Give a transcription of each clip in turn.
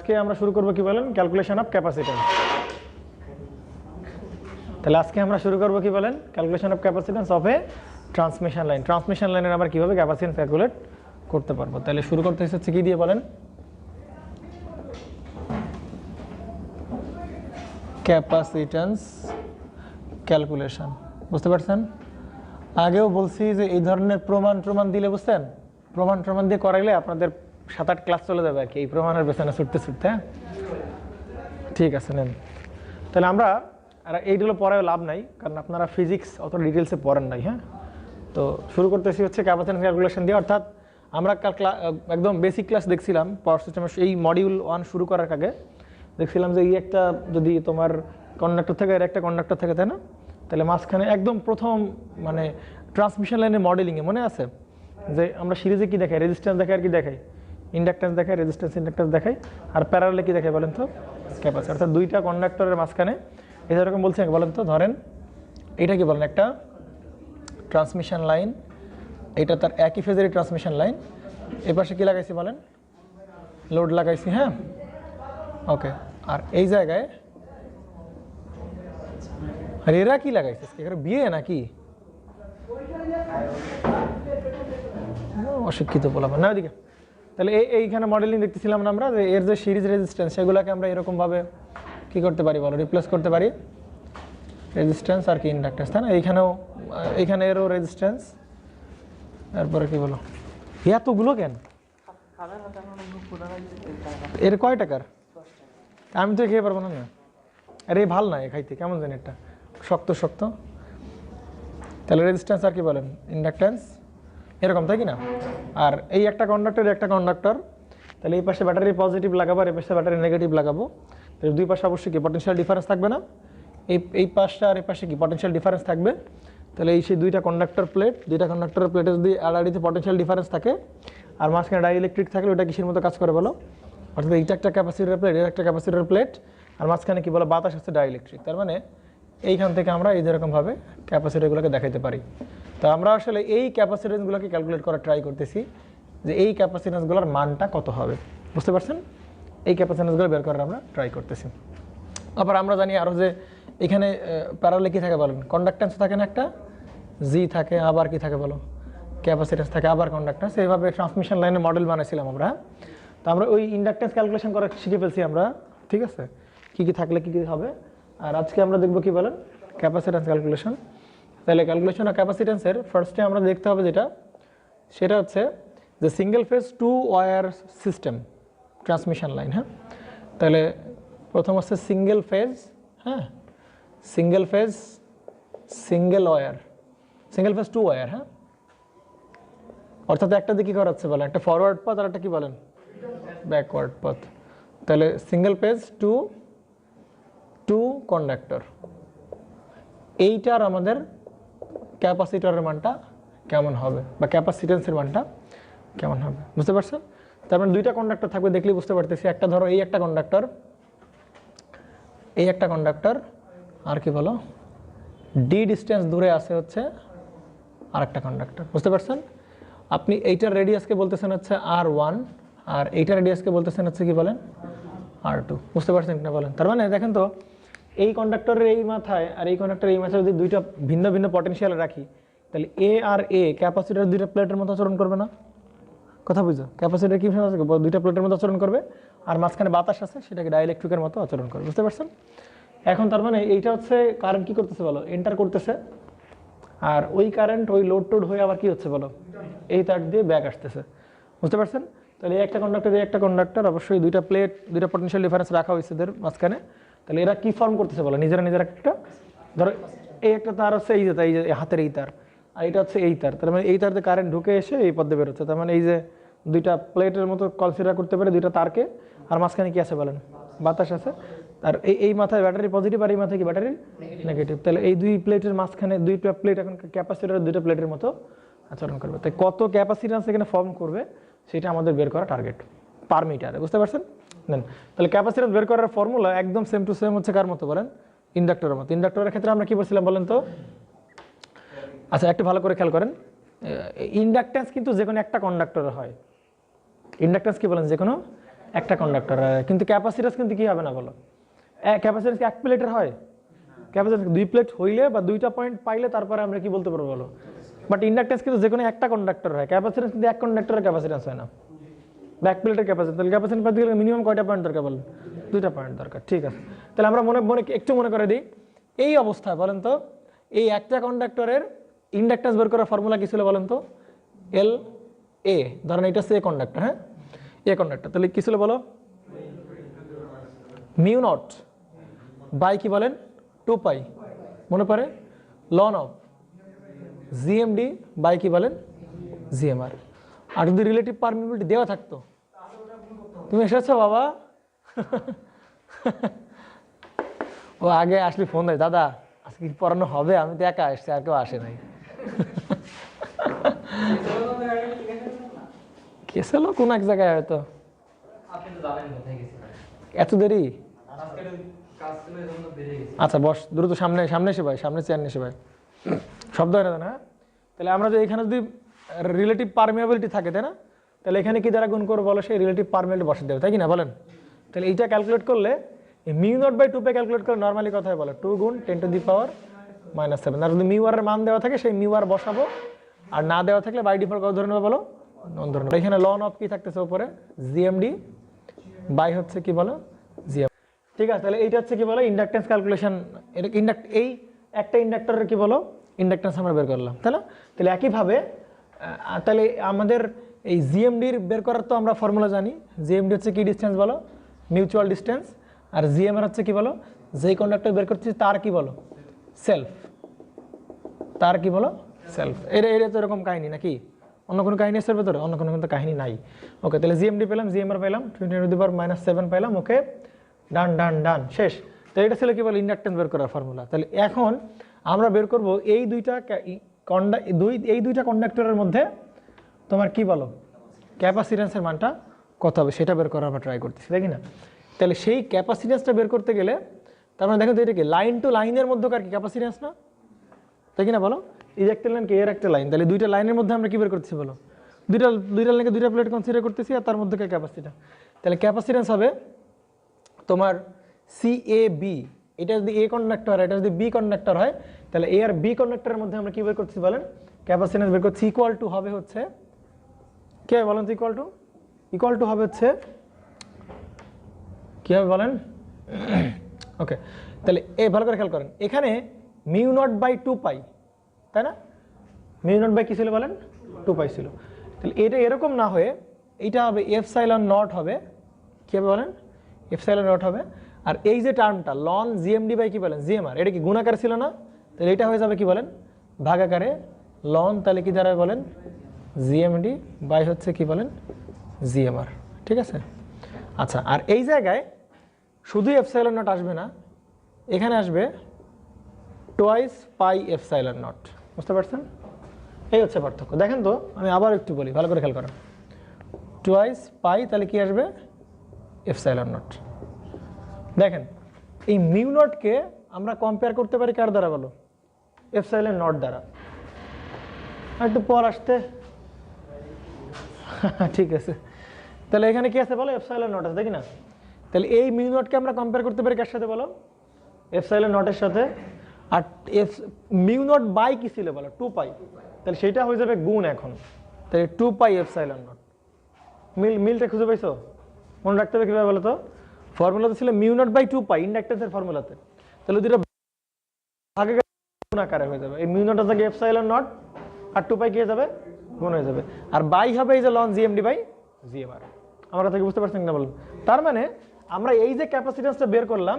আজকে আমরা শুরু করব কি বলেন ক্যালকুলেশন অফ ক্যাপাসিট্যান্স। তাহলে আজকে আমরা শুরু করব কি বলেন calculation of capacitance of A transmission line. Transmission লাইনের আবার কিভাবে ক্যাপাসিট্যান্স ক্যালকুলেট করতে পারবো। তাহলে শুরু করতে হচ্ছে কি দিয়ে বলেন ক্যাপাসিট্যান্স ক্যালকুলেশন। বুঝতে পারছেন? আগেও বলছি যে এই ধরনের প্রমাণ দিলে বুঝছেন প্রমাণ দিয়ে করাইলে আপনাদের 7-8 ক্লাস চলে যাবে আর কি এই প্রমাণের পেছনে ছুটতে ছুটতে। হ্যাঁ ঠিক আছে নেন। তাহলে আমরা আর এইগুলো পড়ায় লাভ নাই কারণ আপনারা ফিজিক্স অত ডিটেলসে পড়েন নাই। হ্যাঁ তো শুরু করতেছি হচ্ছে ক্যাপাসিট্যান্স ক্যালকুলেশন দিয়ে। অর্থাৎ আমরা একদম বেসিক ক্লাস দেখছিলাম পাওয়ার সিস্টেমের এই মডিউল 1 শুরু করার আগে দেখছিলাম যে এই একটা যদি তোমার কন্ডাক্টর থেকে এর একটা কন্ডাক্টর থাকে তাই না, তাহলে মাঝখানে একদম প্রথম মানে ট্রান্সমিশন লাইনের মডেলিংয়ে মনে আছে যে আমরা সিরিজে কি দেখাই রেজিস্ট্যান্স দেখাই আর কি দেখাই ইন্ডাকট্যান্স দেখাই রেজিস্ট্যান্স ইন্ডাকট্যান্স দেখাই আর প্যারালালে কি দেখাই বলেন তো ক্যাপাসিটর। অর্থাৎ দুইটা কন্ডাক্টরের মাঝখানে এরকম বলছি বলেন তো ধরেন এটা কি বলেন একটা ট্রান্সমিশন লাইন, এটা তার একই ফেজের ট্রান্সমিশন লাইন। এপাশে কি লাগাইছি বলেন লোড লাগাইছি। হ্যাঁ ওকে আর এই জায়গায় আর এরা কি লাগাইছে এখানে বিয়ে নাকি অশিক্ষিত বলবো না ওইদিকে। তাহলে এইখানে মডেলিং দেখতেছিলাম না আমরা যে এর যে সিরিজ রেজিস্ট্যান্স সেগুলোকে আমরা এরকমভাবে কী করতে পারি বলো রিপ্লেস করতে পারি রেজিস্ট্যান্স আর কি ইন্ডাকট্যান্স তাই না। এইখানে এরও রেজিস্ট্যান্স তারপরে কি বলো এতগুলো কেন এর কয় টাকার আমি তো খেয়ে পারবো না। আরে এই ভাল না খাইতে কেমন জানি একটা শক্ত শক্ত। তাহলে রেজিস্ট্যান্স আর কি বলেন ইন্ডাকট্যান্স এরকম তাই কি না। আর এই একটা কন্ডাক্টর তাহলে এই পাশে ব্যাটারি পজিটিভ লাগাবো আর এই পাশে ব্যাটারি নেগেটিভ লাগাবো। তাহলে দুই পাশে অবশ্যই কি পটেনশিয়াল ডিফারেন্স থাকবে না। এই পাশটা আর এই পাশে কি পটেনশিয়াল ডিফারেন্স থাকবে। তাহলে এই সেই দুইটা কন্ডাক্টর প্লেটের যদি আড়াআড়িতে পটেনশিয়াল ডিফারেন্স থাকে আর মাঝখানে ডাইইলেকট্রিক থাকলে ওটা কিসের মতো কাজ করে বলো। অর্থাৎ এইটা একটা ক্যাপাসিটর প্লেট এটা একটা ক্যাপাসিটর প্লেট আর মাঝখানে কি বলো বাতাস হচ্ছে ডাইইলেকট্রিক। তার মানে এইখান থেকে আমরা এই যেরকমভাবে ক্যাপাসিটরগুলোকে দেখাতে পারি। তো আমরা আসলে এই ক্যাপাসিটেন্সগুলোকে ক্যালকুলেট করার ট্রাই করতেছি যে এই ক্যাপাসিটেন্সগুলোর মানটা কত হবে। বুঝতে পারছেন? এই ক্যাপাসিটেন্সগুলো বের করার আমরা ট্রাই করতেছি। আবার আমরা জানি আরও যে এখানে প্যারালালে কি থাকে বলেন কন্ডাক্ট্যান্স থাকে না একটা জি থাকে আবার কি থাকে বলো ক্যাপাসিটেন্স থাকে আবার কন্ডাক্ট্যান্স। এইভাবে ট্রান্সমিশন লাইনের মডেল বানাইছিলাম আমরা। তো আমরা ওই ইন্ডাকট্যান্স ক্যালকুলেশন করা শিখে ফেলছি আমরা। ঠিক আছে কী কী থাকলে কী কী হবে। আর আজকে আমরা দেখবো কি বলেন ক্যাপাসিট্যান্স ক্যালকুলেশন। তাহলে ক্যালকুলেশন অফ ক্যাপাসিট্যান্সের ফার্স্টে আমরা দেখতে হবে সেটা হচ্ছে যে single phase 2 wire system transmission line. হ্যাঁ তাহলে প্রথম হচ্ছে single phase single phase 2 wire. হ্যাঁ অর্থাৎ একটা দিকে করা হচ্ছে বলেন একটা ফরওয়ার্ড পথ আর একটা কি বলেন ব্যাকওয়ার্ড পথ। তাহলে সিঙ্গেল ফেজ 2 কন্ডাক্টর এইটার আমাদের ক্যাপাসিটরের মানটা কেমন হবে বা ক্যাপাসিটেন্সের মানটা কেমন হবে। বুঝতে পারছেন? তার মানে দুইটা কন্ডাক্টর থাকবে দেখলেই বুঝতে পারতেছি। একটা ধরো এই একটা কন্ডাক্টর আর কি বলো ডি ডিস্টেন্স দূরে আছে হচ্ছে আর একটা কন্ডাক্টর। বুঝতে পারছেন? আপনি এইটার রেডিয়াসকে বলতেছেন হচ্ছে R1 আর এইটার রেডিয়াসকে বলতেছেন হচ্ছে কি বলেন R2। বুঝতে পারছেন কিনা বলেন। তার মানে দেখেন তো এই কন্ডাক্টরের এই মাথায় আর এই কন্ডাক্টরের এই মাথায় যদি দুইটা ভিন্ন ভিন্ন পটেনশিয়াল রাখি তাহলে এ আর এ ক্যাপাসিটর দুইটা প্লেটের মতো আচরণ করবে না। কথা বুঝো ক্যাপাসিটর কি দুইটা প্লেটের মতো আচরণ করবে আর মাঝখানে বাতাস আছে সেটাকে ডাইইলেকট্রিকের মতো আচরণ করবে। বুঝতে পারছেন? এখন তার মানে এইটা হচ্ছে কারেন্ট কি করতেছে বলো এন্টার করতেছে আর ওই কারেন্ট ওই লোড হয়ে আবার কি হচ্ছে বলো এই তার দিয়ে ব্যাক আসতেছে। বুঝতে পারছেন? তাহলে এই একটা কন্ডাক্টর অবশ্যই দুইটা প্লেট দুইটা পটেনশিয়াল ডিফারেন্স রাখা হয়েছে এদের মাঝখানে। তাহলে এরা কি ফর্ম করতেছে বলো নিজেরা একটা ধরো এই একটা তার হচ্ছে এই যে হাতের এই তার আর এটা হচ্ছে এই তার। তার মানে এই তার দিয়ে কারেন্ট ঢুকে এসে এই পথে বেরোচ্ছে। তার মানে এই যে দুইটা প্লেটের মতো কনসিডার করতে পারে দুইটা তারকে আর মাঝখানে কি আছে বলেন বাতাস আছে। আর এই মাথায় ব্যাটারি পজিটিভ আর এই মাথায় কি ব্যাটারি নেগেটিভ। তাহলে এই দুই প্লেটের মাঝখানে দুইটা প্লেট এখন ক্যাপাসিটরের দুইটা প্লেটের মতো আচরণ করবে। তাই কত ক্যাপাসিট্যান্স এখানে ফর্ম করবে সেটা আমাদের বের করা টার্গেট পার মিটারে। বুঝতে পারছেন? নেন তাহলে ক্যাপাসিট্যান্স বের করার ফর্মুলা একদম সেম টু সেম হচ্ছে কার মতো বলেন ইন্ডাক্টরের মতো। ইন্ডাক্টরের ক্ষেত্রে আমরা কি বলছিলাম বলেন তো। আচ্ছা একটু ভালো করে খেয়াল করেন ইন্ডাকট্যান্স কিন্তু যে কোনো একটা কন্ডাক্টরে হয়। ইন্ডাকট্যান্স কি বলেন যে কোনো একটা কন্ডাক্টর, কিন্তু ক্যাপাসিট্যান্স কিন্তু কি হবে না বলো, ক্যাপাসিট্যান্স এক প্লেটের হয়, ক্যাপাসিট্যান্স 2 প্লেট হইলে বা 2টা পয়েন্ট পাইলে তারপরে আমরা কি বলতে পারবো বলো। বাট ইন্ডাকটেন্স কিন্তু যে কোনো একটা কন্ডাক্টর হয়, ক্যাপাসিট্যান্স কিন্তু এক কন্ডাক্টরের ক্যাপাসিট্যান্স হয় না, ব্যাক প্লেটের ক্যাপাসিট্যান্স। তাহলে ক্যাপাসিট্যান্স পাইতে গেলে মিনিমাম কয়টা পয়েন্ট দরকার বলেন, 2টা পয়েন্ট দরকার। ঠিক আছে, তাহলে আমরা একটু মনে করে দিই, এই অবস্থায় বলেন তো এই একটা কন্ডাক্টরের ইন্ডাকটেন্স বের করার ফর্মুলা কি ছিল বলেন তো, এল এ, ধরেন এটা হচ্ছে এ কন্ডাক্টর, হ্যাঁ এ কন্ডাক্টর, তাহলে কি ছিল বলো, মিউ নট বাই কি বলেন 2 পাই, মনে পড়ে লন অফ জিএমডি বাই কি বলেন জিএমআর। আর যদি রিলেটিভ পারমিবিলিটি দেওয়া থাকতো, তুমি এসেছো বাবা ও আগে আসলে ফোন দেয়, দাদা আজকে কি পড়ানো হবে, আমি তো একা আসছি আর কেউ আসে নাই গেছিল কোন এক জায়গায় হয়তো, এত দেরি। আচ্ছা বস, দ্রুত সামনে সামনে এসে ভাই, সামনে চেয়ার এসে ভাই, শব্দ হয় না। হ্যাঁ, তাহলে আমরা যদি এখানে যদি রিলেটিভ পারমিয়াবিলিটি থাকে, তাই না, তাহলে এখানে কি দ্বারা গুণ করবো বলো, সেই রিলেটিভ পারমিয়াবিলিটি বসে দেবে, তাই কি না বলেন। তাহলে এইটা ক্যালকুলেট করলে মিউ নট বাই 2 পে ক্যালকুলেট করে নর্মালি কথায় বলে 2 গুণ 10⁻⁻⁷। আর যদি মিউ আর এর মান দেওয়া থাকে সেই মিউ আর বসাবো, আর না দেওয়া থাকলে বাই ডিফল্ট কত ধরে নেবো বলো, নন ধরে নেবো। এখানে লন অফ কি থাকতেছে উপরে জিএমডি বাই হচ্ছে কি বলো জিএম। ঠিক আছে, তাহলে এইটা হচ্ছে কি বলো ইন্ডাকটেন্স ক্যালকুলেশন। এটা এই একটা ইন্ডাক্টরের কি বলো ইন্ডাকটেন্স আমরা বের করলাম, তাই না। তাহলে একইভাবে তাহলে আমাদের এই জিএমডির বের করার তো আমরা ফর্মুলা জানি, জিএমডি হচ্ছে কি ডিস্টেন্স বলো, মিউচুয়াল ডিস্টেন্স, আর জিএমআর হচ্ছে কি বলো, যেই কন্ডাক্টর বের করতেছি তার কি বলো সেলফ, তার কি বলো সেলফ। এটা তো এরকম কাহিনী নাকি, অন্য কোনো কাহিনী আছে ভেতরে, অন্য কোনো কিন্তু কাহিনী নাই। ওকে, তাহলে জিএমডি পেলাম, জিএমআর পেলাম, 10⁻⁷ পেলাম। ওকে, ডান ডান ডান, শেষ। তো এটা ছিল কি বলে ইন্ডাকটেন্স বের করার ফর্মুলা। তাহলে এখন আমরা বের করব এই দুইটা কন্ডাক্টরের মধ্যে তোমার কি বলো ক্যাপাসিট্যান্সের মানটা কত হবে সেটা বের করার আমরা ট্রাই করতেছি, তাই কি না। তাহলে সেই ক্যাপাসিট্যান্সটা বের করতে গেলে তার মানে দেখো তো এটা কি লাইন টু লাইনের মধ্যকার কি ক্যাপাসিট্যান্স না, তাই কি না বলো। এই একটা লাইন কি এর একটা লাইন, তাহলে দুইটা লাইনের মধ্যে আমরা কি বের করতেছি বলো, দুইটা লাইনকে দুইটা প্লেট কনসিডার করতেছি আর তার মধ্যে ক্যাপাসিট্যান্স। তাহলে ক্যাপাসিট্যান্স হবে তোমার CAB, এটা যদি এ কন্ডাক্টর হয়, এটা যদি বি কন্ডাক্টর হয়, তাহলে এ আর বি কন্ডাক্টরের মধ্যে আমরা কি বের করতেছি বলেন ক্যাপাসিট্যান্স বের করছি, ইকুয়াল টু হবে হচ্ছে কি হবে বলেন, ইকুয়াল টু হবে হচ্ছে কি হবে বলেন। ওকে, তাহলে ভালো করে খেয়াল করেন, এখানে মিউ নট বাই 2 পাই, তাই না, মিউ নট বাই কি ছিল বলেন 2 পাই ছিল। তাহলে এটা এরকম না হয়ে এইটা হবে এপসাইলন নট হবে, কি হবে বলেন এপসাইলন নট হবে। আর এই যে টার্মটা লন জিএমডি বাই কি বলেন জিএমআর, এটা কি গুণাকার ছিল না, তাহলে এটা হয়ে যাবে কি বলেন ভাগাকারে লন, তাহলে কি দাঁড়াবে বলেন জিএমডি বাই হচ্ছে কি বলেন জিএমআর। ঠিক আছে, আচ্ছা। আর এই জায়গায় শুধু এপসাইলন নট আসবে না, এখানে আসবে টোয়াইস পাই এপসাইলন নট, বুঝতে পারছেন। এই হচ্ছে পার্থক্য। দেখেন তো আমি আবার একটু বলি, ভালো করে খেয়াল করেন, টোয়াইস পাই তাহলে কি আসবে এপসাইলন নট। দেখেন এই মিউ নটকে আমরা কম্পেয়ার করতে পারি কার দ্বারা বলো এপসাইলন নট দ্বারা। একটু পর আসতে ঠিক আছে, তাহলে এখানে কি আছে বলো এপসাইলন নট আছে, দেখি না। তাহলে এই মিউ নটকে আমরা কম্পেয়ার করতে পারি কার সাথে বলো এপসাইলন নটের সাথে। আর মিউ নট বাই কি ছিল বলো 2 পাই, তাহলে সেটা হয়ে যাবে গুণ এখন, তাহলে 2 পাই এপসাইলন নট। মিলটা খুঁজে পাইছো, মনে রাখতে হবে কিভাবে বলো তো, ফর্মুলাতে ছিল মিউ নট বাই 2 পাই ইন্ডাকটেন্সের ফর্মুলাতে, তাহলে দুটো ভাগে গুণ আকারে হয়ে যাবে, এই মিউ নট থেকে এপসাইলন নট আর 2 পাই কি হয়ে যাবে গুণ হয়ে যাবে, আর বাই হবে এই যে লন জিএমডি বাই জিএমআর। আমরা থেকে বুঝতে পারছেন না বলুন। তার মানে আমরা এই যে ক্যাপাসিট্যান্সটা বের করলাম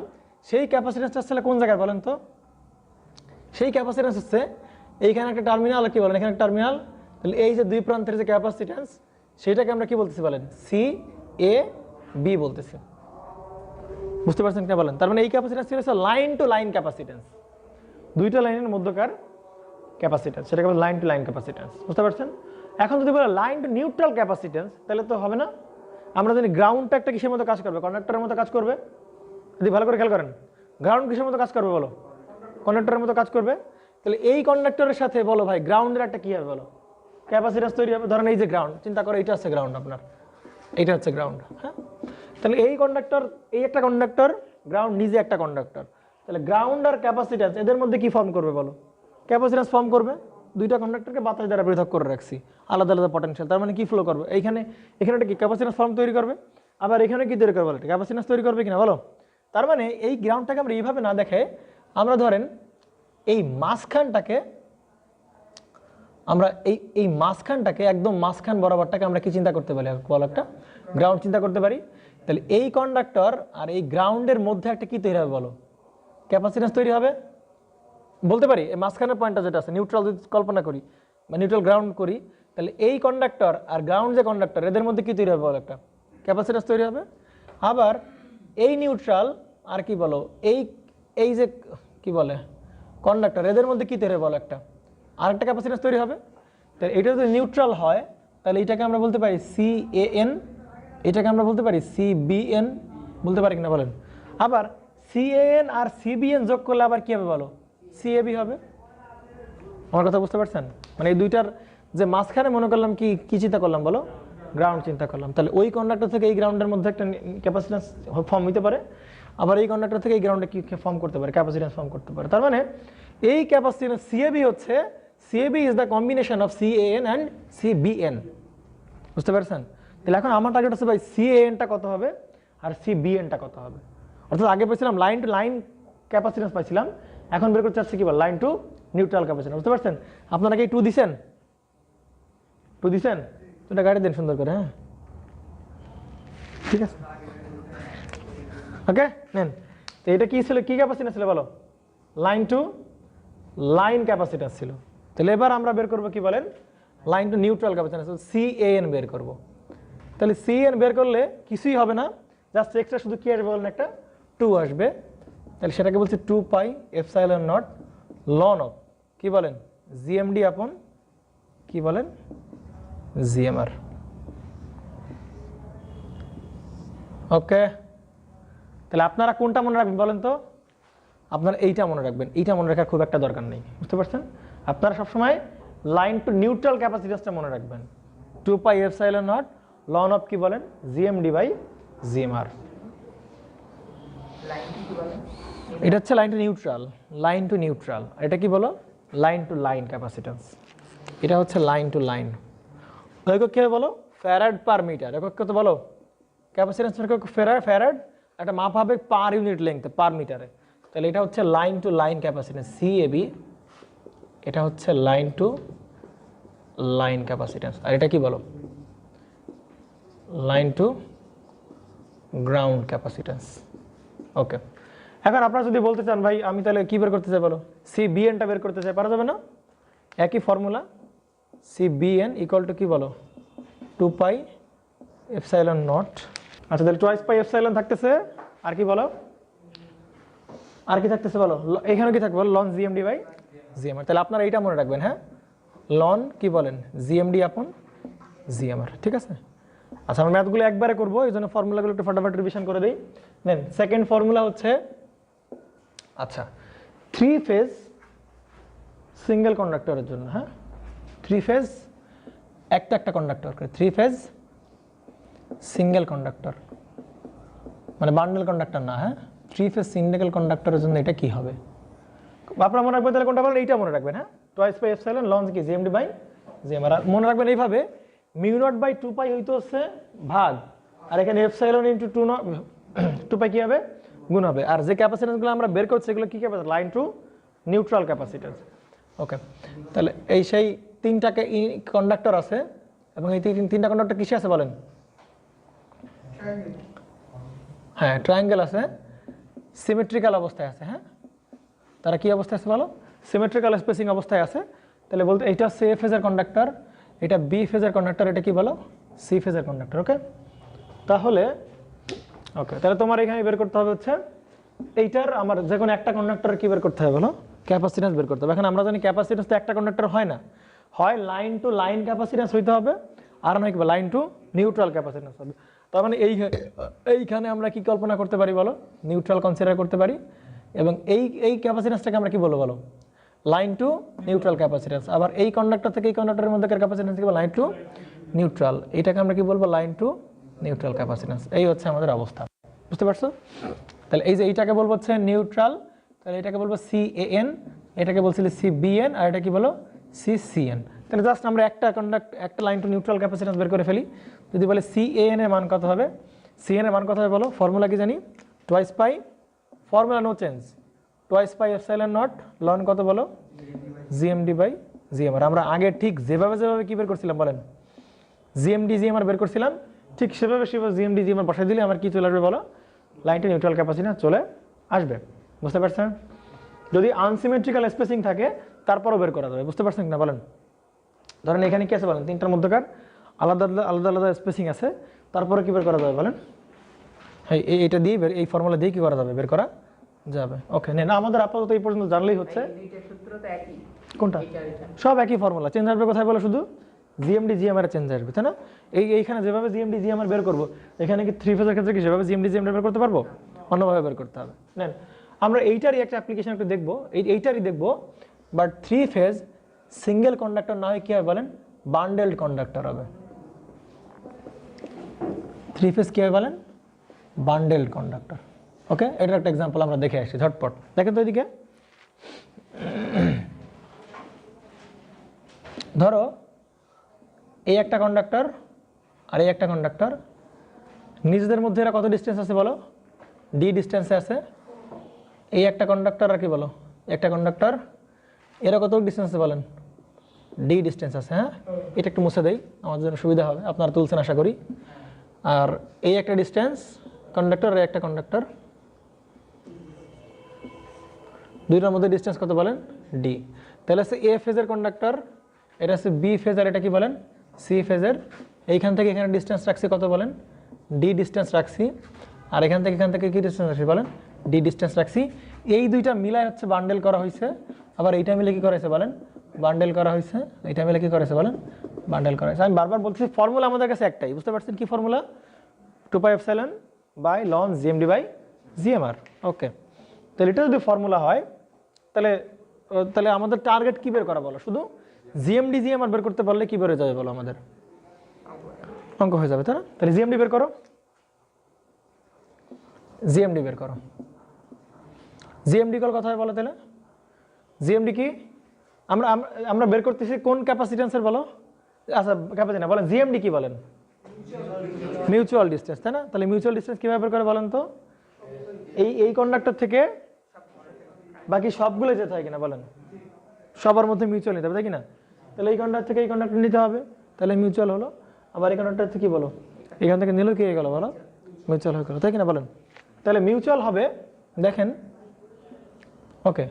সেই ক্যাপাসিট্যান্সটা আসলে কোন জায়গায় বলেন তো, সেই ক্যাপাসিট্যান্স হচ্ছে এইখানে একটা টার্মিনাল, কি বলেন এখানে একটা টার্মিনাল, তাহলে এই যে দুই প্রান্তের যে ক্যাপাসিট্যান্স সেটাকে আমরা কি বলতেছি বলেন CAB বলতেছি, বুঝতে পারছেন কি বলেন। তার মানে এই ক্যাপাসিট্যান্স ছিল লাইন টু লাইন ক্যাপাসিট্যান্স, দুইটা লাইনের মধ্যকার ক্যাপাসিট্যান্স, সেটাকে বলে লাইন টু লাইন ক্যাপাসিট্যান্স, বুঝতে পারছেন। এখন যদি বলে লাইন টু নিউট্রাল ক্যাপাসিট্যান্স তাহলে তো হবে না, আমরা জানি গ্রাউন্ডটা একটা কিসের মতো কাজ করবে, কন্ডাক্টরের মতো কাজ করবে। যদি ভালো করে খেয়াল করেন গ্রাউন্ড কিসের মতো কাজ করবে বলো কন্ডাক্টরের মতো কাজ করবে। তাহলে এই কন্ডাক্টরের সাথে বলো ভাই গ্রাউন্ডের একটা কি হবে বলো ক্যাপাসিট্যান্স তৈরি হবে। ধরেন এই যে গ্রাউন্ড, চিন্তা করো এইটা হচ্ছে গ্রাউন্ড আপনার, এইটা হচ্ছে গ্রাউন্ড, হ্যাঁ। তাহলে এই কন্ডাক্টর, এই একটা কন্ডাক্টর, গ্রাউন্ড নিজে একটা কন্ডাক্টর, তাহলে গ্রাউন্ড আর ক্যাপাসিট্যান্স এদের মধ্যে কি ফর্ম করবে বলো? ক্যাপাসিট্যান্স ফর্ম করবে। দুইটা কন্ডাক্টরকে বাতাস দ্বারা পৃথক করে রাখছি, আলাদা আলাদা পটেনশিয়াল, তার মানে কি ফ্লো করবে এইখানে, এখানে একটা কি ক্যাপাসিট্যান্স ফর্ম তৈরি করবে, আবার এখানে কি তৈরি করবে, ক্যাপাসিট্যান্স তৈরি করবে কিনা বলো? তার মানে এই গ্রাউন্ডটাকে আমরা এইভাবে না দেখে আমরা ধরেন এই মাঝখানটাকে, আমরা এই মাঝখানটাকে একদম মাঝখান বরাবরটাকে আমরা কি চিন্তা করতে পারি বলো? একটা গ্রাউন্ড চিন্তা করতে পারি। তাহলে এই কন্ডাক্টর আর এই গ্রাউন্ডের মধ্যে একটা কি তৈরি হবে বলো? ক্যাপাসিট্যান্স তৈরি হবে। বলতে পারি এই মাঝখানের পয়েন্টটা যেটা আছে নিউট্রাল যদি কল্পনা করি বা নিউট্রাল গ্রাউন্ড করি, তাহলে এই কন্ডাক্টর আর গ্রাউন্ড যে কন্ডাক্টর এদের মধ্যে কি তৈরি হবে বলো? একটা ক্যাপাসিট্যান্স তৈরি হবে। আবার এই নিউট্রাল আর কি বলো এই যে কি বলে কন্ডাক্টর এদের মধ্যে কি তৈরি হবে বলো? একটা আরেকটা ক্যাপাসিট্যান্স তৈরি হবে। তাহলে এটা যদি নিউট্রাল হয় তাহলে এটাকে আমরা বলতে পারি CAN, এটাকে আমরা বলতে পারি CBN, বলতে পারি কিনা বলেন? আবার CAN আর CBN যোগ করলে আবার কি হবে বলো? CAB হবে। আমার কথা বুঝতে পারছেন? মানে এই দুইটার যে মাঝখানে মনে করলাম কি চিন্তা করলাম বলো? গ্রাউন্ড চিন্তা করলাম। তাহলে ওই কন্ডাক্টর থেকে এই গ্রাউন্ডের মধ্যে একটা ক্যাপাসিট্যান্স ফর্ম হতে পারে, আবার এই কন্ডাক্টর থেকে এই গ্রাউন্ডে কি ফর্ম করতে পারে? ক্যাপাসিট্যান্স ফর্ম করতে পারে। তার মানে এই ক্যাপাসিট্যান্স CAB হচ্ছে, CAB is the combination of CAN and CBN। বুঝতে পারছেন? তাহলে এখন আমার টার্গেট হচ্ছে ভাই CANটা কত হবে আর CBNটা কত হবে। অর্থাৎ আগে পেয়েছিলাম লাইন টু লাইন ক্যাপাসিট্যান্স পাইছিলাম, এখন বের করতে চাচ্ছি কি বল? Line to neutral capacitance. বুঝতে পারছেন? আপনারা কি 2 দিছেন? 2 দিছেন? এটা গাড়ি দেন সুন্দর করে। হ্যাঁ ঠিক আছে, ওকে নেন। তো এটা কি ছিল, কি ক্যাপাসিট্যান্স ছিল বলো? লাইন টু লাইন ক্যাপাসিট্যান্স ছিল। তাহলে এবার আমরা বের করবো কি বলেন? Line to neutral capacitance, CAN বের করব। তাহলে CAN বের করলে কিছুই হবে না, জাস্ট এক্সট্রা শুধু কি আসবে বলেন? একটা 2 আসবে। তাহলে সেটাকে বলছি 2 pi epsilon naught ln of কি বলেন? GMD আপন কি বলেন? GMR। ওকে, তাহলে আপনারা কোনটা মনে রাখবেন বলেন তো? আপনারা এইটা মনে রাখবেন, এইটা মনে রাখার খুব একটা দরকার নেই। বুঝতে পারছেন? আপনারা সবসময় লাইন টু নিউট্রাল ক্যাপাসিট্যান্সটা মনে রাখবেন, 2 pi epsilon naught ln of কি বলেন? GMD by GMR। এটা হচ্ছে line to neutral, line to neutral. এটা কি বলো? Line to line capacitance. এটা হচ্ছে লাইন টু লাইন। একক কি বলো? Farad per metre. একক কত বলো? ক্যাপাসিট্যান্স একক ফ্যারাড, একটা মাপ হবে পার ইউনিট লেংথ পার মিটারে। তাহলে এটা হচ্ছে line to line capacitance CAB, এটা হচ্ছে লাইন টু লাইন ক্যাপাসিট্যান্স। আর এটা কি বলো? Line to ground capacitance. Okay, এখন আপনারা যদি বলতে চান ভাই আমি তাহলে কি বের করতে চাই বলো? CBNটা বের করতে চাই, পারা যাবে না? একই ফর্মুলা, CBN ইকুয়াল টু কি বলো? 2 পাই এপসাইলন নট। আচ্ছা তাহলে 2 পাই এপসাইলন থাকতেছে, আর কি বলো? আর কি থাকতেছে বলো? এখানে কি থাকবে? Ln GMD by GMR। তাহলে আপনারা এইটা মনে রাখবেন। হ্যাঁ, লন কি বলেন? GMD আপন GMR। ঠিক আছে? আচ্ছা আমরা ম্যাথগুলো একবারে করবো, এই জন্য ফর্মুলাগুলো একটু ফটাফট রিভিশন করে দিই। দেন সেকেন্ড ফর্মুলা হচ্ছে, আচ্ছা 3 ফেজ সিঙ্গেল কন্ডাক্টরের জন্য, হ্যাঁ 3 ফেজ একটা কন্ডাক্টর করে, 3 ফেজ সিঙ্গেল কন্ডাক্টর মানে বান্ডেল কন্ডাক্টর না, হ্যাঁ 3 ফেজ সিঙ্গেল কন্ডাক্টরের জন্য এটা কি হবে? আপনারা মনে রাখবেন তাহলে কোনটা বলেন? এইটা মনে রাখবেন। হ্যাঁ 2 পাই এপসাইলন লন কি GMD বাই GMR। আর মনে রাখবেন এইভাবে মিউ নট বাই 2 পাই হইতে হচ্ছে ভাগ, আর এখানে এপসাইলন ইনটু 2 পাই কি হবে? গুণ হবে। আর যে ক্যাপাসিট্যান্সগুলো আমরা বের করছি এগুলো কি capacitance? Line to neutral capacitance. Okay, তাহলে এই সেই 3টাকে কন্ডাক্টর আছে, এবং এই 3টা কন্ডাক্টর কিসে আছে বলেন? হ্যাঁ ট্রায়াঙ্গেল আছে, সিমেট্রিক্যাল অবস্থায় আছে। হ্যাঁ তারা কি অবস্থায় আছে বলো? সিমেট্রিক্যাল স্পেসিং অবস্থায় আছে। তাহলে বলতে এইটা হচ্ছে A ফেজের কন্ডাক্টর, এটা B ফেজের কন্ডাক্টর, এটা কি বলো? C ফেজের কন্ডাক্টর। ওকে, তাহলে তাহলে তোমার এখানে বের করতে হবে হচ্ছে এইটার, আমার যে কোনো একটা কন্ডাক্টরের কি বের করতে হবে বলো? ক্যাপাসিট্যান্স বের করতে হবে। এখন আমরা জানি ক্যাপাসিট্যান্স তো একটা কন্ডাক্টর হয় না, হয় লাইন টু লাইন ক্যাপাসিট্যান্স হইতে হবে, আর নয় কি লাইন টু নিউট্রাল ক্যাপাসিট্যান্স হবে। তার মানে এইখানে আমরা কি কল্পনা করতে পারি বলো? নিউট্রাল কনসিডার করতে পারি, এবং এই ক্যাপাসিট্যান্সটাকে আমরা কি বলবো বলো? Line to neutral capacitance. আবার এই কন্ডাক্টর থেকে এই কন্ডাক্টরের মধ্যে ক্যাপাসিট্যান্স কি বলবো? Line to neutral. এটাকে আমরা কি বলবো? Line to neutral capacitance. এই হচ্ছে আমাদের অবস্থা, বুঝতে পারছো? তাহলে এই যে এইটাকে বলবো হচ্ছে নিউট্রাল, তাহলে এটাকে বলবো CAN, এটাকে বলছিলে CBN, আর এটা কি বলো CCN। তাহলে জাস্ট আমরা একটা লাইন টু নিউট্রাল ক্যাপাসিট্যান্স বের করে ফেলি। যদি বলে CAN এর মান কত হবে, CN এর মান কত হবে বলো? ফর্মুলা কি জানি? Twice pi, formula no change, twice pi epsilon naught ln কত বলো? GMD/GMR। আমরা আগে ঠিক যেভাবে কি বের করছিলাম বলেন? GMD/GMR বের করছিলাম, ঠিক সেভাবে GMD/GMR বসাই দিলে আমার কি চলে আসবে বলো? লাইনটি নিউট্রাল ক্যাপাসিট্যান্স চলে আসবে, বুঝতে পারছেন? যদি আনসিমেট্রিক্যাল স্পেসিং থাকে তারপরও বের করা যাবে, বুঝতে পারছেন না বলেন? ধরেন এখানে কি আছে বলেন? তিনটার মধ্যকার আলাদা আলাদা আলাদা স্পেসিং আছে, তারপরে কি বের করা যাবে বলেন? হ্যাঁ, এইটা দিয়ে এই ফর্মুলা দিয়ে কি করা যাবে? বের করা যাবে। ওকে, না আমাদের আপাতত এই পর্যন্ত জানলেই হচ্ছে। কোনটা? সব একই ফর্মুলা, চেঞ্জ আসবে কোথায় বলো? শুধু GMD/GMR এর চেঞ্জ আসবে, তাই না? এইখানে যেভাবে GMD/GMR বের করবো, এখানে কি 3 ফেজের ক্ষেত্রে কি সেভাবে GMD/GMR বের করতে পারবো? অন্যভাবে বের করতে হবে। নেন আমরা এইটারই একটা অ্যাপ্লিকেশন একটু দেখবো, এইটারই দেখবো, বাট 3 ফেজ সিঙ্গেল কন্ডাক্টর না হয় কি হয় বলেন? বান্ডেলড কন্ডাক্টর হবে। 3 ফেজ কি হয় বলেন? বান্ডেলড কন্ডাক্টর। ওকে, এটার একটা এক্সাম্পল আমরা দেখে আসছি ঝটপট। দেখেন তো এদিকে, ধরো এই একটা কন্ডাক্টর আর এই একটা কন্ডাক্টর, নিজেদের মধ্যে এরা কত ডিস্টেন্স আছে বলো? D ডিস্টেন্সে আছে। এই একটা কন্ডাক্টর আর কি বলো? একটা কন্ডাক্টর, এরা কত ডিস্টেন্স আছে বলেন? D ডিস্টেন্স আছে। হ্যাঁ, এটা একটু মুছে দেই, আমার জন্য সুবিধা হবে, আপনারা তুলছেন আশা করি। আর এই একটা ডিস্টেন্স কন্ডাক্টর আর একটা কন্ডাক্টর, দুইটার মধ্যে ডিস্টেন্স কত বলেন? D। তাহলে হচ্ছে A ফেজের কন্ডাক্টর, এটা হচ্ছে B ফেজ, আর এটা কি বলেন? C ফেজের। এইখান থেকে এখানে ডিস্টেন্স রাখছি কত বলেন? D ডিস্টেন্স রাখছি। আর এখান থেকে কি ডিস্টেন্স রাখছি বলেন? D ডিস্টেন্স রাখছি। এই দুইটা মিলাই হচ্ছে বান্ডেল করা হয়েছে। আবার এইটা মিলে কি করা হয়েছে বলেন? বান্ডেল করা হয়েছে। এইটা মিলে কি করা হয়েছে বলেন? বান্ডেল করা হয়েছে। আমি বারবার বলছি ফর্মুলা আমাদের কাছে একটাই, বুঝতে পারছেন কি ফর্মুলা? 2πε/ln GMD/GMR। ওকে, তাহলে এটা যদি ফর্মুলা হয় তাহলে আমাদের টার্গেট কি বের করা বলো? শুধু GMD/GMR বের করতে পারলে কি বের হয়ে যাবে বলো? আমাদের অঙ্ক হয়ে যাবে, তাই না? তাহলে GMD বের করো, GMD বের করো। GMD কল কথা হয় বলো? তাহলে GMD কি আমরা বের করতেছি কোন ক্যাপাসিট্যান্সের বলো? আচ্ছা ক্যাপাসিট্যান্স না, বলেন GMD কি বলেন? মিউচুয়াল ডিস্টেন্স, তাই না? তাহলে মিউচুয়াল ডিস্টেন্স কিভাবে বের করে বলেন তো? এই কন্ডাক্টর থেকে বাকি সবগুলো যেতে হয় কিনা বলেন? সবার মধ্যে মিউচুয়াল নিতে হবে, তাই কিনা? তাহলে এই কন্ডাক্টর থেকে এই কন্ডাক্টর নিতে হবে, তাহলে মিউচুয়াল হলো। আবার এই কন্ডাক্টর থেকে কি বলো? এখান থেকে নিলেও কি হয়ে গেল বলো? মিউচুয়াল হয়ে গেল, তাই কিনা বলেন? তাহলে মিউচুয়াল হবে, দেখেন। ওকে,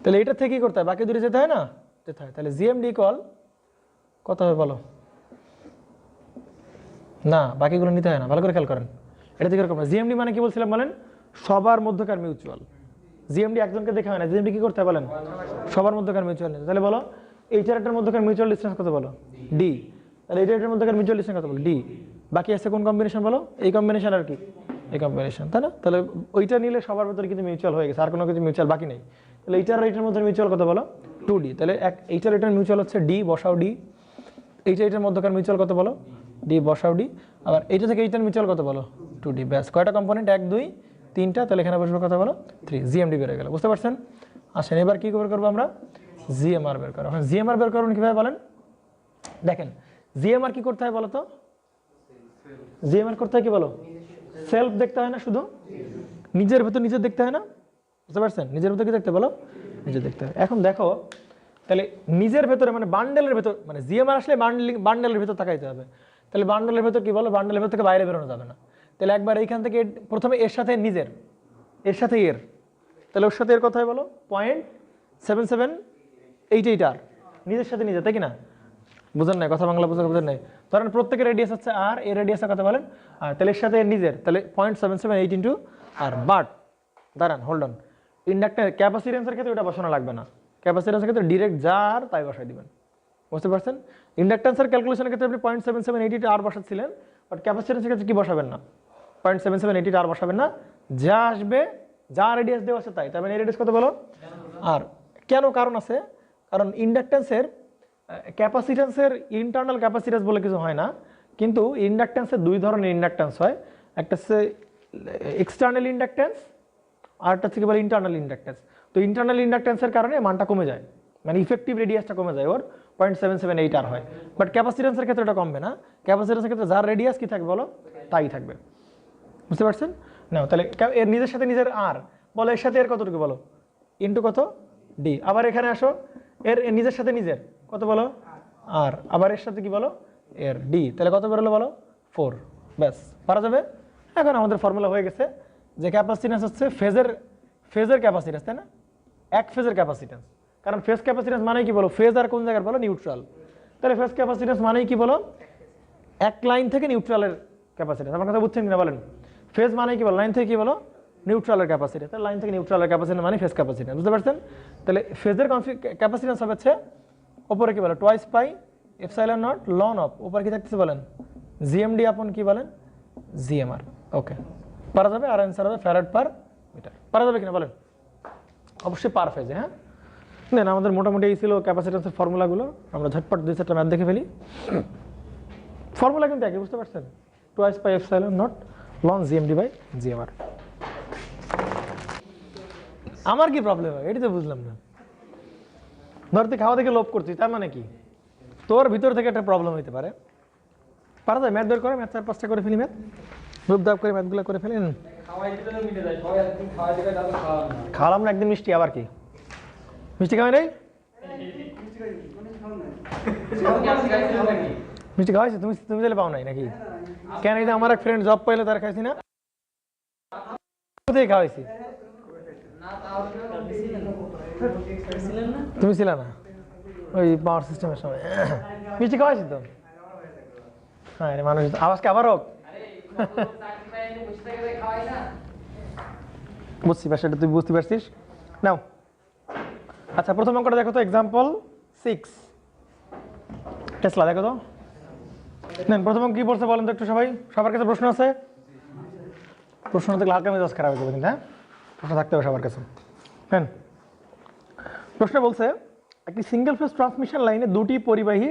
তাহলে এইটার থেকে কি করতে হয়? বাকি দূরে যেতে হয় না? যেতে হয়। তাহলে GMD কল কত হবে বলো? না, বাকিগুলো নিতে হয় না, ভালো করে খেয়াল করেন। এটা থেকে এরকম না। GMD মানে কি বলছিলাম বলেন? সবার মধ্যকার মিউচুয়াল। GMD একজনকে দেখে হয় না। GMD কি করতে হয় বলেন? সবার মধ্যকার মিউচুয়াল নিতে। তাহলে বলো এই চারটার মধ্যকার মিউচুয়াল ডিস্টেন্স কত বলো? D। তাহলে এই চারটার মধ্যকার মিউচুয়াল ডিস্টেন্স কত বলো? D। বাকি আছে কোন কম্বিনেশন বলো? এই কম্বিনেশন আর কি? এই কম্বিনেশন, তাই না? তাহলে ওইটা নিলে সবার ভিতরে কিন্তু মিউচুয়াল হয়ে গেছে, আর কোনো কিছু মিউচুয়াল বাকি নেই। তাহলে এইটার আর এইটার মধ্যে মিউচুয়াল কত বলো? 2D। তাহলে এইটার এটার মিউচুয়াল হচ্ছে D, বসাও D। এইটার মধ্যকার মিউচুয়াল কত বলো? D, বসাও D। আবার এইটা থেকে এইটার মিউচুয়াল কত বলো? 2D। ব্যাস, কয়টা কম্পোনেন্ট? 1 2 3টা। তাহলে এখানে বসবে কত বলো? 3। GMD বের হয়ে গেল, বুঝতে পারছেন? আসেন এবার কি বের করবো আমরা? GMR বের করবো। এখন GMR বের করবেন কিভাবে বলেন? দেখেন GMR কি করতে হয় বলো তো? GMR করতে হয় কি বলো? সেলফ দেখতে হয় না, শুধু নিজের ভেতর নিজে দেখতে হয় না, বুঝতে পারছেন? নিজের ভেতর কি দেখতে বলো? নিজে দেখতে হয়। এখন দেখো তাহলে নিজের ভেতরে মানে বান্ডেলের ভেতর, মানে GMR আসলে বান্ডেলের ভেতর তাকাইতে হবে। তাহলে বান্ডেলের ভেতর কি বলো? বান্ডেলের ভেতর থেকে বাইরে বেরোনো যাবে না। তাহলে একবার এইখান থেকে প্রথমে এর সাথে নিজের, এর সাথে এর, তাহলে ওর সাথে এর কথা বলো 0.7788R, নিজের সাথে নিজে, তাই কি না? বুঝেন নাই কথা? বাংলা বুঝেন নাই? ধরেন প্রত্যেকের রেডিয়াস হচ্ছে R, এর রেডিয়াসের কথা বলেন, আর তাহলে এর সাথে এর নিজের, তাহলে 0.778 × R। বাট দাঁড়ান, হোল্ড অন, ইন্ডাক্টর ক্যাপাসিট্যান্সের ক্ষেত্রে ওটা বসানো লাগবে না। ক্যাপাসিট্যান্সের ক্ষেত্রে ডিরেক্ট যা আর তাই বসাই দিবেন, বুঝতে পারছেন? ইন্ডাক্ট্যান্সের ক্যালকুলেশনের ক্ষেত্রে আপনি 0.7788R বসাচ্ছিলেন, বাট ক্যাপাসিট্যান্সের ক্ষেত্রে কি বসাবেন না? 0.7788R বসাবেন না, যা আসবে, যা রেডিয়াস দেওয়া আছে তাই। তার মানে এই রেডিয়াস কত বলো? আর কেন? কারণ আছে, কারণ ইন্ডাক্ট্যান্সের ক্যাপাসিট্যান্সের ইন্টারনাল ক্যাপাসিট্যান্স বলে কিছু হয় না, কিন্তু ইন্ডাকটেন্সের দুই ধরনের ইন্ডাকটেন্স হয়, একটা হচ্ছে এক্সটার্নাল ইন্ডাকটেন্স আর একটা হচ্ছে কি বলে ইন্টারনাল ইন্ডাকটেন্স। তো ইন্টারনাল ইন্ডাকটেন্সের কারণে মানটা কমে যায়, মানে ইফেক্টিভ রেডিয়াসটা কমে যায়, ওর 0.778 আর হয়। বাট ক্যাপাসিটেন্সের ক্ষেত্রে এটা কমবে না, ক্যাপাসিটেন্সের ক্ষেত্রে যার রেডিয়াস কি থাকবে বলো, তাই থাকবে। বুঝতে পারছেন না? তাহলে এর নিজের সাথে নিজের আর বলো, এর সাথে এর কতটুকু বলো, ইন্টু কত ডি। আবার এখানে আসো, এর নিজের সাথে নিজের কত বলো আর, আবার এর সাথে কি বলো এর ডি, তাহলে কত বেরোলো বলো 4। ব্যাস, পারা যাবে। এখন আমাদের ফর্মুলা হয়ে গেছে যে ক্যাপাসিটেন্স হচ্ছে ফেজের ক্যাপাসিটেন্স, তাই না? এক ফেজের ক্যাপাসিটেন্স, কারণ ফেজ ক্যাপাসিটেন্স মানে কি বলো, ফেজ আর কোন জায়গার বলো, নিউট্রাল। তাহলে ফেজ ক্যাপাসিটেন্স মানেই কি বলো, এক লাইন থেকে নিউট্রালের ক্যাপাসিটেন্স। আমার কথা বুঝছেন কিনা বলেন? ফেজ মানে কি বলো, লাইন থেকে কি বলো, নিউট্রালের ক্যাপাসিটেন্স। তাহলে লাইন থেকে নিউট্রালের ক্যাপাসিটেন্স মানে ফেজ ক্যাপাসিটেন্স। বুঝতে পারছেন? তাহলে ফেজের ক্যাপাসিটেন্স হচ্ছে ওপরে কি বলো, twice pi epsilon naught ln of, ওপরে কি থাকতেছে বলেন, জিএমডি আপন কি বলেন, জিএমআর। ওকে, পারা যাবে। আর অ্যান্সার হবে ফ্যারাড পার মিটার। পারা যাবে কিনা বলেন? অবশ্যই পার ফেজে। হ্যাঁ, দেন আমাদের মোটামুটি এই ছিল ক্যাপাসিটেন্সের ফর্মুলাগুলো। আমরা ঝটপট 2-4টা ম্যাথ দেখে ফেলি। ফর্মুলা কিন্তু একই, বুঝতে পারছেন? Twice pi epsilon naught ln GMD by GMR. আমার কি প্রবলেম হয় এটি তো বুঝলাম না। ধর তুই খাওয়া থেকে লোভ করছিস, তার মানে কি তোর ভিতর থেকে একটা প্রবলেম হইতে পারে। পারা যায়? ম্যাথ বের করে, ম্যাথ 4-5টা করে ফেলি, ম্যাথ রূপ দাব করে ম্যাথগুলো করে ফেলেন। খাওয়ালাম না একদিন মিষ্টি, আবার কি মিষ্টি খাওয়াই নাই? মিষ্টি খাওয়াইছি তুমি? তুমি তাহলে পাও নাই নাকি? কেন? এই যে আমার এক ফ্রেন্ড জব পাইলো, তার খাইছি না, কোথায় খাওয়াইছি? তুমি ছিল না ওই পাওয়ার সিস্টেমের সময়? মিষ্টি খাওয়াইছি তো। হ্যাঁ মানুষ আওয়াজকে আবার হোক। বুঝছি বিষয়টা, তুই বুঝতে পারছিস নাও। আচ্ছা, প্রথম অঙ্কটা দেখো তো, এক্সাম্পল 6 টেসলা। দেখো তো নেন, প্রথম অঙ্ক কি পড়ছে বলেন তো একটু সবাই। সবার কাছে প্রশ্ন আছে? প্রশ্ন থাকলে হালকা মেজাজ খারাপ হয়ে যাবে কিন্তু। হ্যাঁ, প্রশ্ন থাকতে হবে সবার কাছে। হ্যাঁ, প্রশ্ন বলছে একটি সিঙ্গেল ফেজ ট্রান্সমিশন লাইনে দুটি পরিবাহী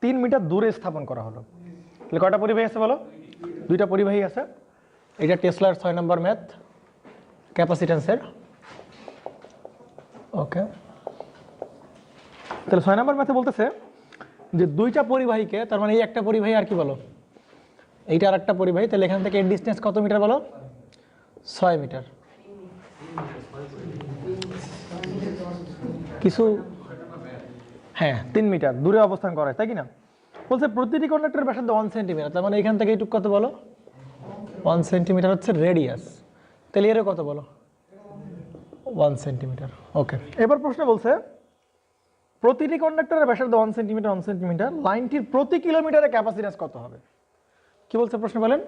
3 মিটার দূরে স্থাপন করা হলো। তাহলে কয়টা পরিবাহী আছে বলো? 2টা পরিবাহী আছে। এটা টেসলার 6 নম্বর ম্যাথ ক্যাপাসিটেন্সের। ওকে, তাহলে 6 নম্বর ম্যাথে বলতেছে যে 2টা পরিবাহীকে, তার মানে এই একটা পরিবাহী আর কি বলো, এইটা আর একটা পরিবাহী, তাহলে এখান থেকে এর ডিস্টেন্স কত মিটার বলো? 6 মিটার। কিছু হ্যাঁ 3 মিটার দূরে অবস্থান করা, তাই কি না? বলছে প্রতিটি কন্ডাক্টরের ব্যাসার্ধ 1 সেন্টিমিটার, তার মানে এখান থেকে এইটুকু কত বলো, 1 সেন্টিমিটার হচ্ছে রেডিয়াস। তাহলে এরও কত বলো, 1 সেন্টিমিটার। ওকে, এবার প্রশ্ন বলছে প্রতিটি কন্ডাক্টরের ব্যাসার্ধ 1 সেন্টিমিটার 1 সেন্টিমিটার, লাইনটির প্রতি কিলোমিটারে ক্যাপাসিটেন্স কত হবে? কি বলছে প্রশ্ন বলেন?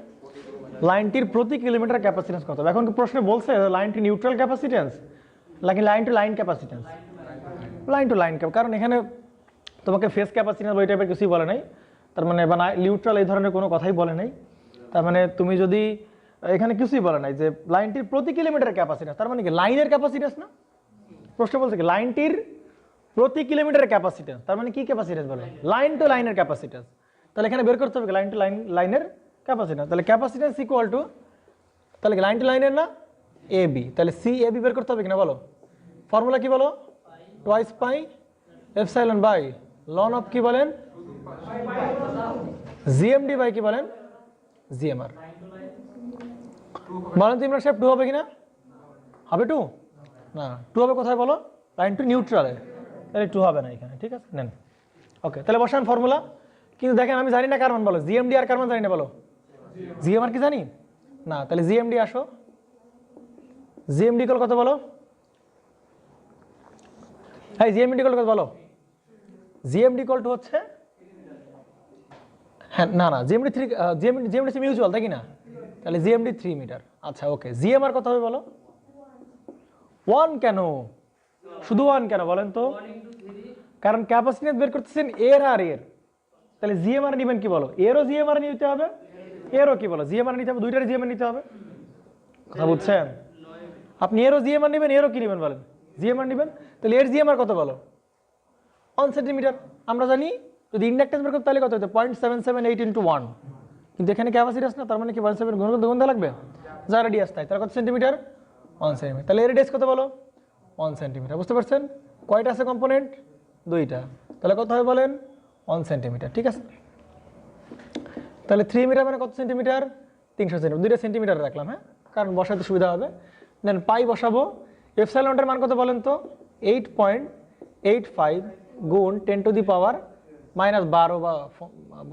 লাইনটির প্রতি কিলোমিটার ক্যাপাসিটেন্স কত হবে? এখন প্রশ্নে বলছে লাইনটি নিউট্রাল ক্যাপাসিটেন্স নাকি line to line capacitance? Line to line, কারণ এখানে তোমাকে ফেস ক্যাপাসিটেন্স ওই টাইপের কিছুই বলে নাই, তার মানে বা নিউট্রাল এই ধরনের কোনো কথাই বলে নাই। তার মানে তুমি যদি এখানে কিছুই বলে নাই যে লাইনটির প্রতি কিলোমিটার ক্যাপাসিটেন্স, তার মানে কি লাইনের ক্যাপাসিটেন্স না? প্রশ্ন বলছে কি লাইনটির প্রতি কিলোমিটার ক্যাপাসিটেন্স, তার মানে কি ক্যাপাসিটেন্স বলে? লাইন টু লাইনের ক্যাপাসিটেন্স। তাহলে এখানে বের করতে হবে লাইন টু লাইনের ক্যাপাসিটেন্স। তাহলে ক্যাপাসিটেন্স ইকুয়াল টু, তাহলে লাইন টু লাইনের না এ বি, তাহলে সি এ বি বের করতে হবে কিনা বলো? ফর্মুলা কি বলো? Twice pi epsilon by ln of কি বলেন, জিএমডি বাই কি বলেন, জিএমআর। বলেন তো ইমরান সাহেব 2 হবে কিনা? হবে 2? না, 2 হবে কোথায় বলো? লাইন টু নিউট্রালে, তাহলে 2 হবে না এখানে। ঠিক আছে, নেন। ওকে, তাহলে বসান ফর্মুলা। কিন্তু দেখেন আমি জানি না কার মান বলো, জিএমডি আর কার মান জানি না বলো? জিএমআর কি জানি না? তাহলে জিএমডি আসো, জিএমডি কত বলো? হ্যাঁ, জিএমডি কত বলো? জিএমডি কল টু হচ্ছে, হ্যাঁ না না জিএমডি 3, জিএমডি মিউচুয়াল তাই কি না? তাহলে জিএমডি 3 মিটার। আচ্ছা ওকে, জিএমআর কত হবে বলো? 1 কেন? শুধু 1 কেন বলেন তো? কারণ ক্যাপাসিটেন্স বের করতেছেন এর আর এর, তাহলে জিএমআর নেবেন কি বলো? এরও জিএমআর নিতে হবে, এরও কি বলো জিএমআর নিতে হবে, দুইটারই জিএমআর নিতে হবে। কথা বুঝছেন? আপনি এরও জিএমআর নেবেন, এরও কি নেবেন বলেন? জিএমআর নেবেন। তাহলে এর জিএমআর কত বলো? 1 সেন্টিমিটার। আমরা জানি যদি ইন্ডাকটেন্স বের করতে তাহলে কত হতো 0.778 ইন্টু 1, কিন্তু এখানে ক্যাপাসিট্যান্স না, তার মানে কি 0.7 গুণ দেওয়া লাগবে, যা রেডিয়াস তাই, তার কত সেন্টিমিটার 1 সেন্টিমিটার, তাহলে এর রেডিয়াস কত বলো 1 সেন্টিমিটার। বুঝতে পারছেন কয়টা আছে কম্পোনেন্ট, দুইটা, তাহলে কত হবে বলেন 1 সেন্টিমিটার। ঠিক আছে, তাহলে 3 মিটার মানে কত সেন্টিমিটার 300 সেন্টিমিটার, দুইটা সেন্টিমিটার রাখলাম, হ্যাঁ কারণ বসাতে সুবিধা হবে। দেন পাই বসাবো, এপসাইলনটার মান কত বলেন তো 8.85 গুণ 10 টু দি পাওয়ার -12 বা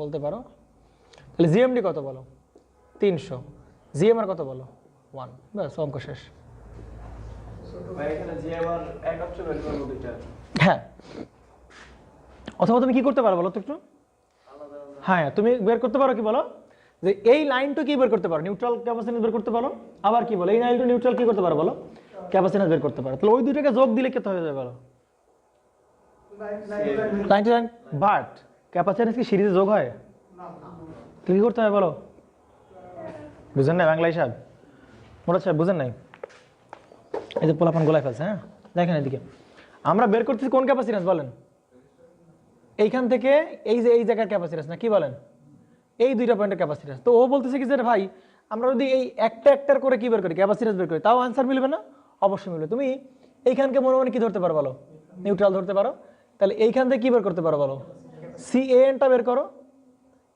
বলতে পারো। তাহলে জিএমডি কত বলো 300, জিএমআর কত বলো 1, ব্যাস অঙ্ক শেষ। হ্যাঁ, অথবা তুমি কি করতে পারো বলো তো একটু, হ্যাঁ তুমি বের করতে পারো কি বলো যে এই লাইনটা কি বের করতে পারো, নিউট্রাল ক্যাপাসিট্যান্স বের করতে পারো, আবার কি বলো এই লাইনটা নিউট্রাল কি করতে পারো বলো, ক্যাপাসিট্যান্স বের করতে পারো। তাহলে ওই দুটোকে যোগ দিলে কত হয়ে যাবে বলো, line to line. But capacitance কি সিরিজে যোগ হয়, কি করতে হবে বলো, বুঝেন না বাংলা হিসাব, মোটা সাহেব বুঝেন নাই, এই যে পোলাপান গোলায় ফেলছে, হ্যাঁ দেখেন এদিকে আমরা বের করতেছি কোন ক্যাপাসিট্যান্স বলেন, এইখান থেকে এই যে এই জায়গার ক্যাপাসিট্যান্স না কি বলেন, এই দুইটা পয়েন্টের ক্যাপাসিট্যান্স। তো ও বলতেছে কি যে ভাই আমরা যদি এই একটার করে কি বের করি ক্যাপাসিট্যান্স বের করি, তাও আনসার মিলবে না, অবশ্যই মিলবে। তুমি এইখানকে মনে মনে কি ধরতে পারো বলো, নিউট্রাল ধরতে পারো, তাহলে এইখান থেকে কি বের করতে পারো বলো, CANটা বের করো,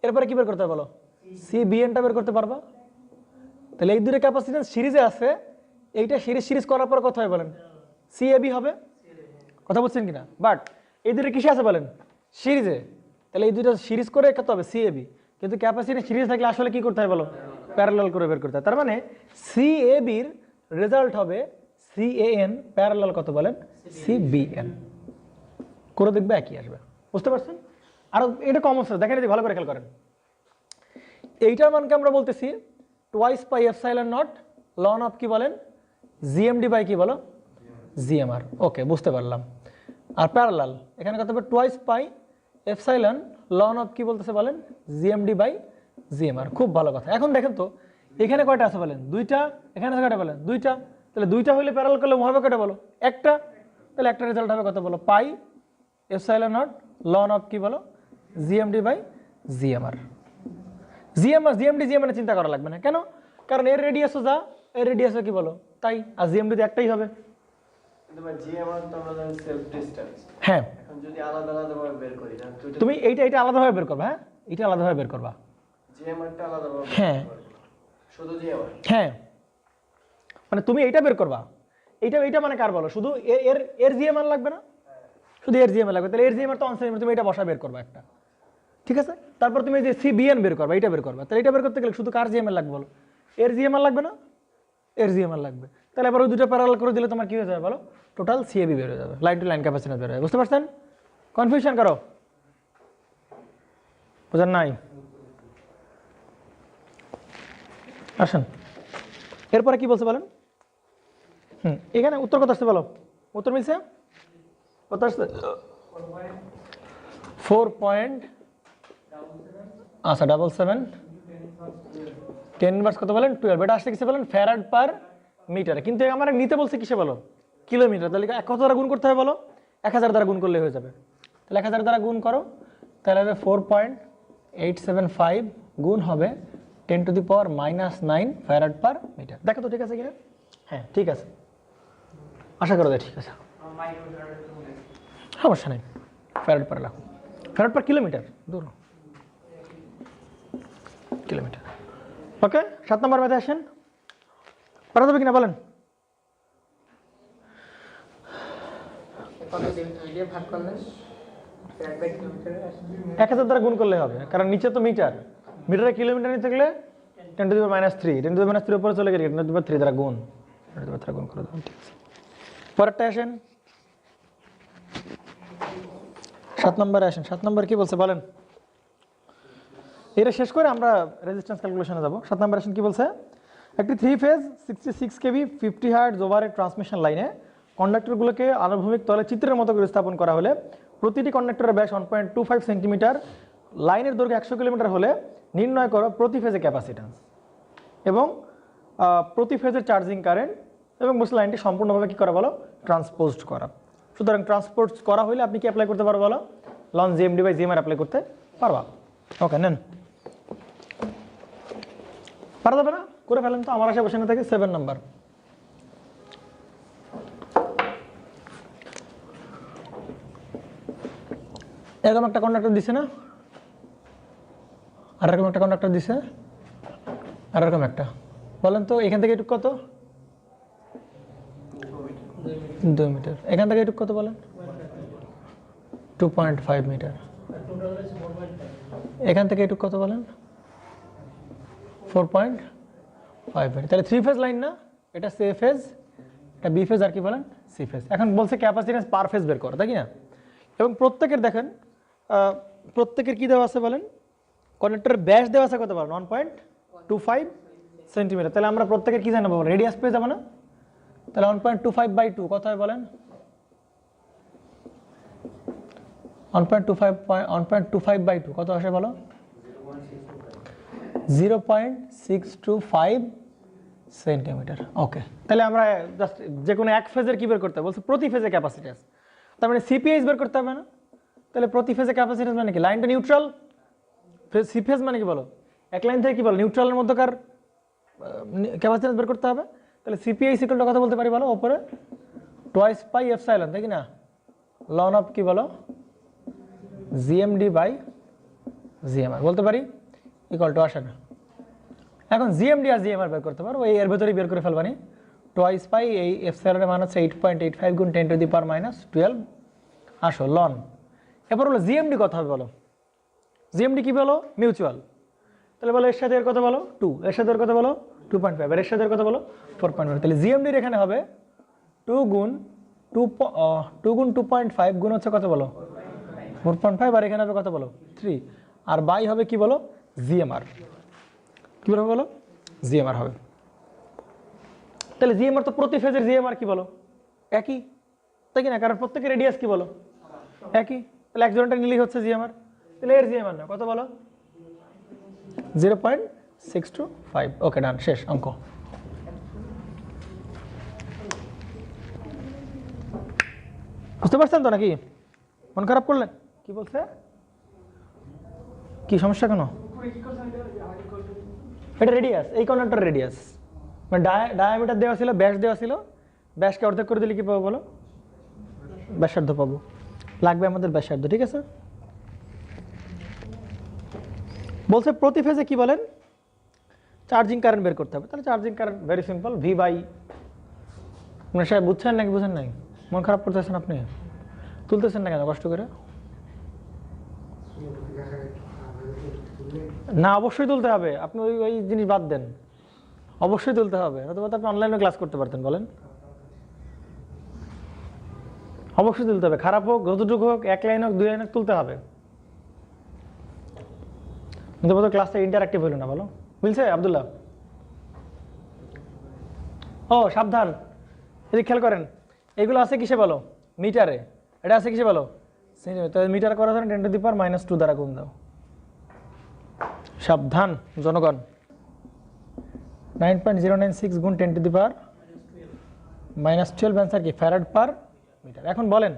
এরপরে কি বের করতে বলো, CBNটা বের করতে পারবা। তাহলে এই দুটো ক্যাপাসিট্যান্স সিরিজে আছে, এইটা সিরিজ করার পর কথা হয় বলেন CAB হবে, কথা বলছেন কিনা। বাট এই দুটো কিসে আছে বলেন সিরিজে, তাহলে এই দুটো সিরিজ করে কত হবে CAB, কিন্তু ক্যাপাসিট্যান্স সিরিজ থাকলে আসলে কি করতে হয় বলো প্যারালাল করে বের করতে হয়। তার মানে CAB এর রেজাল্ট হবে CAN প্যারালাল কত বলেন CBN, করে দেখবে একই আসবে। বুঝতে পারছেন, আর এটা কমন সেন্স দেখেন, ভালো করে খেয়াল করেন, এইটার মানকে আমরা বলতেছি twice pi epsilon naught ln of কি বলেন জিএমডি বাই কি বলো জিএমআর। ওকে বুঝতে পারলাম। আর প্যারালাল এখানে কত হবে twice pi epsilon ln of কি বলতেছে বলেন জিএমডি বাই জিএমআর। খুব ভালো কথা। এখন দেখেন তো এখানে কয়টা আছে বলেন দুইটা, এখানে আছে কয়টা বলেন দুইটা, তাহলে দুইটা হইলে প্যারালাল করলে হবে কয়টা বলো একটা, তাহলে একটা রেজাল্ট হবে কত বলো pi epsilon naught ln of কি বলো GMD by GMR. GMD GMR চিন্তা করা লাগবে না, কেন? কারণ এর রেডিয়াসও যা এর রেডিয়াসও কি বলো তাই, আর জিএমডি একটাই হবে। হ্যাঁ তুমি এইটা আলাদাভাবে বের করবা, হ্যাঁ এটা আলাদাভাবে বের করবা, হ্যাঁ হ্যাঁ মানে তুমি এইটা বের করবা, এইটা মানে কার বলো শুধু এর জিএমআর লাগবে না, শুধু এর জিএমআর লাগবে, তাহলে এর জিএমআর তো অনসাইড তুমি এটা বসা বের করবা একটা, ঠিক আছে। তারপর তুমি যে CBN বের করবা, এটা বের করবা, তাহলে এটা বের করতে গেলে শুধু কার জিএমআর লাগবে বলো, এর জিএমআর লাগবে না, এর জিএমআর লাগবে, তাহলে এবার ওই দুটো প্যারালাল করে দিলে তোমার কি হয়ে যাবে বলো টোটাল CAB বের হয়ে যাবে, লাইন টু লাইন ক্যাপাসিট্যান্স বের হয়ে যাবে। বুঝতে পারছেন? কনফিউশন করো, বুঝেন নাই? আসেন এরপরে কি বলছে বলেন, এখানে উত্তর কত আসছে বলো, উত্তর মিলছে কত আসছে 4.77 10 ইনভার্স কত বলেন 12, এটা আসছে কিসে বলেন ফ্যারাড পার মিটারে, কিন্তু আমরা নিতে বলছে কিসে বলো কিলোমিটার, তাহলে কত দ্বারা গুণ করতে হবে বলো 1000 দ্বারা গুণ করলে হয়ে যাবে, তাহলে 1000 দ্বারা গুণ করো, তাহলে হবে 4.875 গুণ হবে 10 to the power -9 farad per metre. দেখো তো ঠিক আছে কিনা, হ্যাঁ ঠিক আছে, আশা করো ঠিক আছে, সমস্যা নেই, ফ্যারাড পার লাখো, ফ্যারাড পার কিলোমিটার দূর কিলোমিটার। ওকে 7 নম্বর ম্যাথে আসেন, পারা যাবে কিনা বলেন? 1000 দ্বারা গুণ করলে হবে, কারণ নিচে তো মিটার, মিটারে কিলোমিটার নিতে গেলে 10 to the power -3, 10 to the পাওয়ার -3 উপরে চলে গেলে 10 টু দি পাওয়ার 3 দ্বারা গুণ, 10 টু দি পাওয়ার 3 গুণ করে দেবেন, ঠিক আছে। পরেরটা আসেন 7 নম্বরে আসেন, 7 নম্বর কি বলছে বলেন? এটা শেষ করে আমরা রেজিস্ট্যান্স ক্যালকুলেশনে যাব। 7 নম্বর আসেন কি বলছে, একটি 3 ফেজ 66 kV 50 হার্টজ ওভারের ট্রান্সমিশন লাইনে কন্ডাক্টরগুলোকে আনুভূমিক তলে চিত্রের মতো করে স্থাপন করা হলে প্রতিটি কন্ডাক্টরের ব্যাস 1.25 সেন্টিমিটার, লাইনের দৈর্ঘ্য 100 কিলোমিটার হলে নির্ণয় করো প্রতি ফেজে ক্যাপাসিট্যান্স এবং প্রতি ফেজের চার্জিং কারেন্ট, এবং বলছে লাইনটি সম্পূর্ণভাবে কি করা বলো ট্রান্সপোজড করা। সুতরাং ট্রান্সপোজ করা হলে আপনি কি অ্যাপ্লাই করতে পারো বলো ln GMD by GMR apply করতে পারবা। ওকে নেন, পারা যাবে না? করে ফেলেন তো, আমার আশা বসে না থাকে 7 নাম্বার। এরকম একটা কন্ডাক্টর দিছে না, আর এরকম একটা কন্ডাক্টর দিছে, আর এরকম একটা, বলেন তো এখান থেকে এটুক কত? 2 মিটার। এখান থেকে এটুক কত বলেন? 2.5 মিটার। এখান থেকে এটুক কত বলেন? 4.5 মিটার। তাহলে 3 ফেজ লাইন না, এটা সি ফেজ, এটা বি ফেজ, আর কি বলেন? C phase. এখন বলছে ক্যাপাসিট্যান্স পার ফেজ বের করো, তাই কি না? এবং প্রত্যেকের দেখেন প্রত্যেকের কি দেওয়া আছে বলেন? কন্ডাক্টরের ব্যাস দেওয়া আছে কত বলেন? 1.25 সেন্টিমিটার। তাহলে আমরা প্রত্যেকের কি জানাবো? রেডিয়াস পেয়ে যাবো না? তাহলে 1.25/2 কত হয় বলেন? 1.25/2 কত আসে বলো? 0.625 সেন্টিমিটার। ওকে, তাহলে আমরা জাস্ট যে কোনো এক ফেজের কি বের করতে হবে? বলছে প্রতি ফেজে ক্যাপাসিট্যান্স, তার মানে সিপিএইচ বের করতে হবে না? তাহলে প্রতি ফেজে ক্যাপাসিট্যান্স মানে কি? লাইনটা নিউট্রাল, সি ফেজ মানে কি বলো? এক লাইন থেকে কি বলো? নিউট্রালের মধ্যকার ক্যাপাসিট্যান্স বের করতে হবে। তাহলে সিপিএইচ ইকুয়ালটা কথা বলতে পারি বলো? উপরে 2 পাই এপসাইলন, তাই কি না? লন অফ কি বলো? জিএমডি বাই জিএমআর বলতে পারি, ইকুয়াল টু আসে না। এখন জিএমডি আর জিএমআর বের করতে পারবো, এই এর ভেতরেই বের করে ফেলবানি। 2 পাই, এই এপসাইলনের মান হচ্ছে 8.85 গুণ 10⁻⁻12 আসো লন। এরপর হলো জিএমডি কত হবে বলো? জিএমডি কি বলো? মিউচুয়াল। তাহলে বলো এর সাথে এর কথা বলো 2, এর সাথে এর কথা বলো 2.5, আর এর সাথে এর কথা বলো 4.5। তাহলে জিএমডির এখানে হবে 2 গুণ 2.5 গুণ হচ্ছে কত বলো? 4.5, আর এখানে হবে কত বলো? 3, আর বাই হবে কি বলো? জিএমআর। কি বলবো বলো? জিএমআর হবে। তাহলে জিএমআর তো প্রতি ফেজের জিএমআর কি বলো? একই, তাই কি না? কারণ প্রত্যেকের রেডিয়াস কি বলো? একই। তাহলে একজনটা নিলেই হচ্ছে জিএমআর। তাহলে এর জিএমআর না কত বলো? 0.625। ওকে ডান, শেষ অঙ্ক। বুঝতে পারছেন তো নাকি? মন খারাপ করলেন? কি বলছে? কি সমস্যা কেন? এটা রেডিয়াস, এই কন্ডাক্টর রেডিয়াস, মানে ডায়ামিটার দেওয়া ছিল, ব্যাস দেওয়া ছিল, ব্যাসকে অর্ধেক করে দিলে কি পাবো বলো? ব্যাসার্ধ পাবো। লাগবে আমাদের ব্যাসার্ধ, ঠিক আছে? বলছে প্রতি ফেজে কি বলেন? চার্জিং কারেন্ট বের করতে হবে। তাহলে charging current very simple, V by, আপনার সাহেব বুঝছেন নাকি বুঝেন নাই? মন খারাপ করতেছেন আপনি, তুলতেছেন না কেন কষ্ট করে? না অবশ্যই তুলতে হবে, আপনি ওই জিনিস বাদ দেন, অবশ্যই তুলতে হবে, অথবা আপনি অনলাইনে ক্লাস করতে পারতেন। বলেন, অবশ্যই তুলতে হবে, খারাপ হোক, যতটুকু হোক, 1 লাইন হোক, 2 লাইন হোক, তুলতে হবে। কিন্তু বলতো ক্লাসটা ইন্টারঅ্যাক্টিভ হলো না, বলো বুঝছে আব্দুল্লাহ? ও সাবধান, এদিকে খেয়াল করেন, এগুলো আছে কিসে বলো? মিটারে। এটা আছে কিসে বলো? সেন্টিমিটার। মিটার করার জন্য 10⁻² দ্বারা গুণ দাও। সাবধান জনগণ, 9.096 গুণ 10⁻⁻12 অ্যান্সার কি? Farad per metre. এখন বলেন,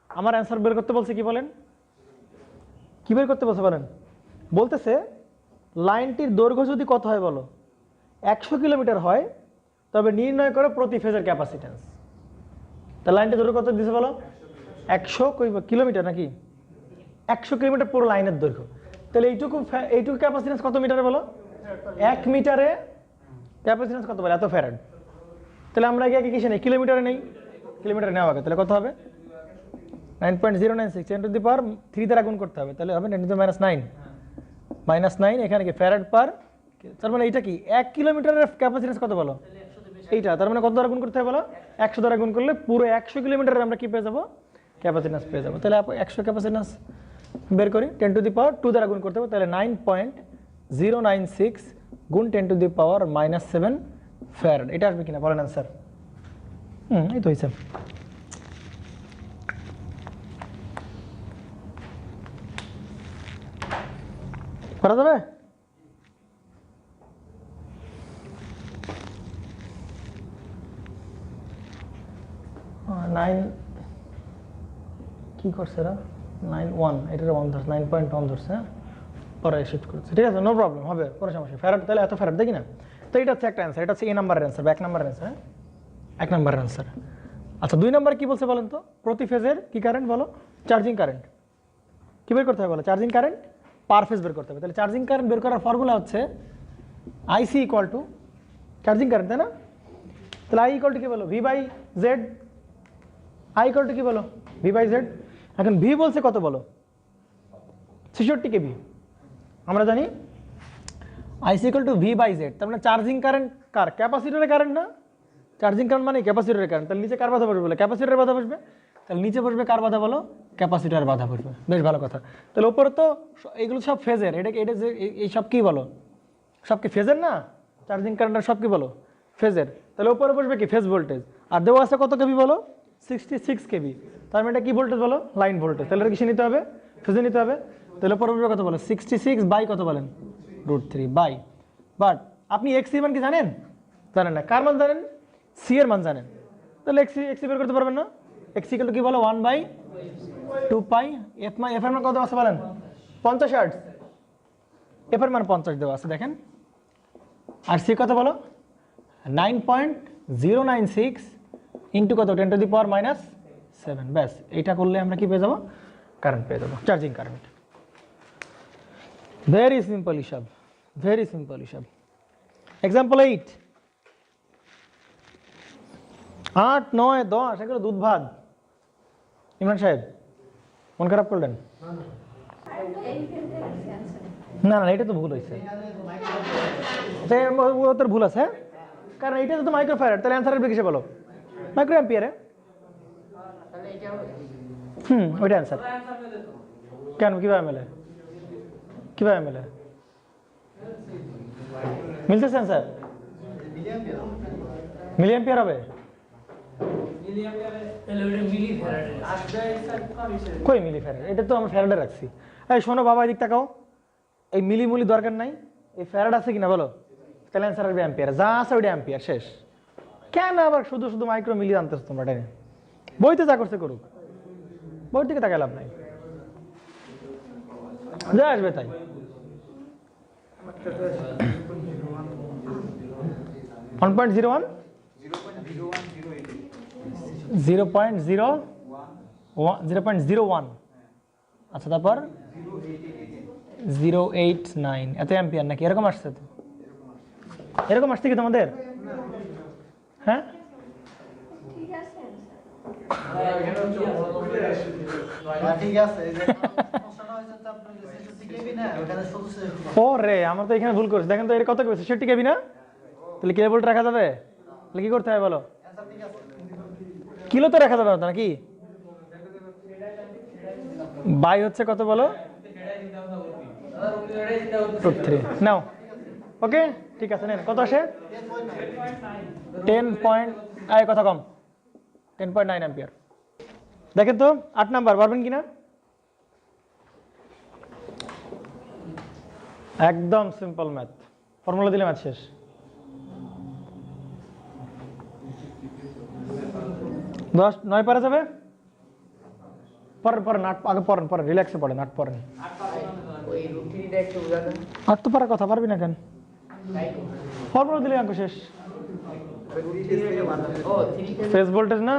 আমার অ্যান্সার বের করতে বলছে কি? বলেন কি বের করতে বলছে? বলেন, বলতেছে লাইনটির দৈর্ঘ্য যদি কত হয় বলো? 100 কিলোমিটার হয়, তবে নির্ণয় করো প্রতি ফেজের ক্যাপাসিট্যান্স। তা লাইনটির দৈর্ঘ্য কত দিছে বলো? 100 কিলোমিটার নাকি? 100 কিলোমিটার পুরো লাইনের দৈর্ঘ্য। তাহলে এইটুকু ক্যাপাসিট্যান্স কত মিটারে বলো? 1 মিটারে ক্যাপাসিট্যান্স কত বলে? এত ফ্যারাড। তাহলে আমরা আগে কিসে নেই? কিলোমিটারে নেই, কিলোমিটারে নেওয়া আগে। তাহলে কত হবে? 9.096 10⁻³ দ্বারা গুণ করতে হবে, তাহলে হবে 10⁻⁹ -9 এখানে কি? ফ্যারাড পার। তার মানে এইটা কি? 1 কিলোমিটারের ক্যাপাসিট্যান্স কত বলো? এইটা। তার মানে কত দ্বারা গুণ করতে হবে বলো? 100 দ্বারা গুণ করলে পুরো 100 কিলোমিটারের আমরা কি পেয়ে যাবো? ক্যাপাসিট্যান্স পেয়ে যাবো। তাহলে 100 ক্যাপাসিট্যান্স বের করি, 10⁻² দ্বারা গুণ করতে হবে, তাহলে 9.096 গুণ 10⁻⁻7 ফ্যারাড। এটা আসবে কিনা বলেন অ্যান্সার? এই তো হয়েছে। করা যাবে? কি করছে এরা? 9.1 এটার 1 ধরছে 9.1 ধরছে, হ্যাঁ পরে শিফট করছে, ঠিক আছে নো প্রবলেম, হবে কোনো সমস্যা। ফ্যারাড তাহলে এত ফ্যারাড দেখি না, তো এটা হচ্ছে একটা অ্যান্সার, এটা হচ্ছে এ নাম্বারের অ্যান্সার বা 1 নাম্বারের অ্যান্সার, হ্যাঁ 1 নাম্বারের অ্যান্সার। আচ্ছা 2 নাম্বার কি বলছে বলেন তো, প্রতি ফেজের কি কারেন্ট বলো, চার্জিং কারেন্ট কি বের করতে হবে বলো, চার্জিং কারেন্ট পার ফেজ বের করতে হবে। তাহলে চার্জিং কারেন্ট বের করার ফর্মুলা হচ্ছে IC equal to charging current, তাই না? তাহলে আই ইকুয়াল টু কি বলো, V by Z, I equal to কি বলো, ভি বাই জেড। এখন ভি বলছে কত বলো, 66 কেভি, আমরা জানি IC equal to V by Z, তার মানে চার্জিং কারেন্ট কার, ক্যাপাসিটরের কারেন্ট না, চার্জিং কারেন্ট মানে ক্যাপাসিটরের কারেন্ট, তাহলে নিচে কার বাধা বসবে বলে, ক্যাপাসিটরের বাধা বসবে, তাহলে নিচে বসবে কার বাধা বলো, ক্যাপাসিটরের বাধা বসবে, বেশ ভালো কথা। তাহলে উপরে তো এইগুলো সব ফেজের, এটা যে এই সব কি বলো, সব কি ফেজের না, চার্জিং কারেন্টের সব কি বলো ফেজের, তাহলে উপরে বসবে কি ফেজ ভোল্টেজ, আর দেওয়া আছে কত কেভি বলো 66 কেভি, তার মানে এটা কি ভোল্টেজ বলো, লাইন ভোল্টেজ, তাহলে এটা কিসে নিতে হবে, ফেজে নিতে হবে, তাহলে উপরে বসবে কত বলো 66 বাই কত বলেন √3 বাই, বাট আপনি এক্স মান কি জানেন, জানেন না, কার মান জানেন, সি এর মান জানেন, তাহলে এক্স বের করতে পারবেন না, এক্স ইকুয়াল টু কি বলো 1/2 পাই, এফ এর মান কত আছে বলেন 50 হার্টজ, এফ এর মান 50 দেওয়া আছে দেখেন, আর সি কত বলো 9.096 ইন্টু কত 10⁻⁻⁷, ব্যাস এইটা করলে আমরা কি পেয়ে যাবো, কারেন্ট পেয়ে যাবো, চার্জিং কারেন্ট। ভেরি সিম্পল হিসাব, ভেরি সিম্পল হিসাব। এক্সাম্পল 8, 8, 9, 10 এগুলো দুধ ভাত। ইমরান সাহেব মন খারাপ করলেন, না না এটা তো ভুল হয়েছে, তোর ভুল আছে, কারণ এটা তো মাইক্রো ফ্যারাড, তাহলে অ্যান্সার আসবে কিসে বলো, মাইক্রো অ্যাম্পিয়ারে, ওইটা অ্যান্সার। কেন কিভাবে মেলে, কিভাবে মেলে, মিলতেছে অ্যান্সার, মিলি অ্যাম্পিয়ার হবে, কই মিলি ফ্যারাড, এটা তো আমরা ফ্যারাডে রাখছি। এই শোনো বাবা এদিক তাকাও, এই মিলি মুলি দরকার নাই, এই ফ্যারাড আছে কিনা বলো, তাহলে অ্যান্সার আসবে অ্যাম্পিয়ার, যা আছে ওইটা অ্যাম্পিয়ার, শেষ। কেন আবার শুধু শুধু মাইক্রো মিলি আনতেছ তোমরা, টেনে বইতে যা করছে করুক, বই থেকে তাকায় লাভ নাই, যা আসবে তাই। 1.01 0.01, আচ্ছা তারপর 089, এত অ্যাম্পিয়ার নাকি, এরকম আসছে তো, এরকম আসছে কি তোমাদের, হ্যাঁ ও রে, আমার তো এখানে ভুল করছি, দেখেন তো এর কত কেবি 60 কেবি না, তাহলে কিলো ভোল্ট রাখা যাবে, তাহলে কি করতে হবে বলো, কিলো তো রাখা যাবে না নাকি, বাই হচ্ছে কত বলো √3 নাও, ওকে ঠিক আছে, নেন কত আসে 10 কথা কম 10.9 অ্যাম্পিয়ার। দেখেন তো 8 নাম্বার পারবেন কিনা, একদম সিম্পল ম্যাথ, ফর্মুলা দিলে ম্যাথ শেষ। 10, 9 পারা যাবে, পরেন আগে পড়েন, পরে রিল্যাক্সে পড়েন, 8 পড়েন, 8 তো পারার কথা, পারবি না কেন, ফর্মুলা দিলে অঙ্ক শেষ। ফেজ ভোল্টেজ না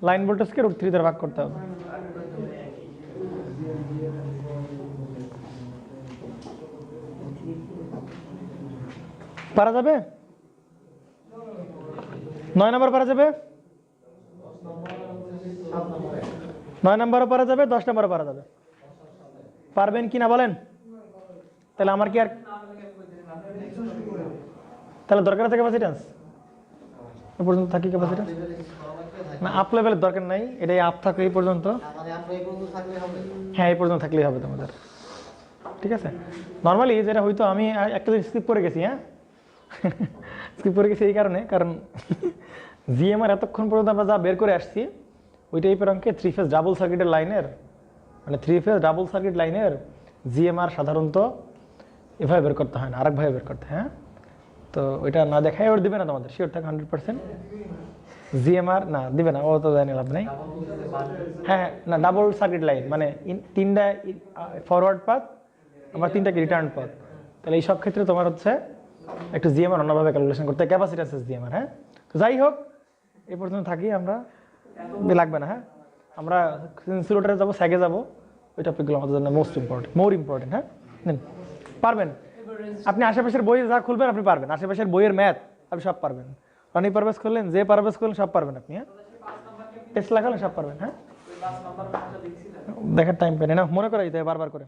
লাইন ভোল্টেজকে √3 দ্বারা ভাগ করতে হবে, পারা যাবে, 9 নাম্বার পারা যাবে, 9 নাম্বারও পারা যাবে, 10 নাম্বারও পারা যাবে, পারবেন কি না বলেন, তাহলে আমার কি আর তাহলে দরকার আছে ক্যাপাসিট্যান্স, এ পর্যন্ত থাকি ক্যাপাসিট্যান্স না, আপ লেভেলের দরকার নাই, এটাই আপ থাকে এই পর্যন্ত, হ্যাঁ এই পর্যন্ত থাকলেই হবে তোমাদের, ঠিক আছে। নর্মালি যেটা হয়তো আমি একটা স্কিপ করে গেছি, হ্যাঁ স্কিপ করে গেছি এই কারণে, কারণ জিএমআর এতক্ষণ পর্যন্ত আমরা যা বের করে আসছি ওই টাইপের অঙ্কে 3 ফেজ ডাবল সার্কিটের লাইনের, মানে 3 ফেজ ডাবল সার্কিট লাইনের জিএমআর সাধারণত এভাবে বের করতে হয় না, আরেকভাবে বের করতে হয়, হ্যাঁ তো ওইটা না দেখাই ওর দেবে না তোমাদের, শিওর থাকে 100%। জিএমআর না দিবে না, ও তো জানি লাভ নেই। হ্যাঁ না, ডাবল সার্কিট লাইন মানে তিনটা ফরওয়ার্ড পাথ, আমার তিনটা রিটার্ন পাথ, তাহলে এই সব ক্ষেত্রে তোমার হচ্ছে একটু জিএমআর অন্যভাবে ক্যালকুলেশন করতে, ক্যাপাসিট্যান্স জিএমআর। হ্যাঁ, তো যাই হোক এই পর্যন্ত থাকি আমরা, লাগবে না। হ্যাঁ, আমরা ইনসুলেটরে যাবো, স্যাগে যাবো, ওই টপিকগুলো আমাদের জন্য মোর ইম্পর্টেন্ট। হ্যাঁ নেন, পারবেন আপনি, আশেপাশের বই যা খুলবেন আপনি পারবেন, আশেপাশের বইয়ের ম্যাথ আপনি সব পারবেন। রনি পারভেজ করলেন, যে পারভেজ করলেন, সব পারবেন আপনি। হ্যাঁ, টেস্ট লাগালেন সব পারবেন। হ্যাঁ, দেখার টাইম পেন না, মনে করাই দিতে হবে বারবার করে।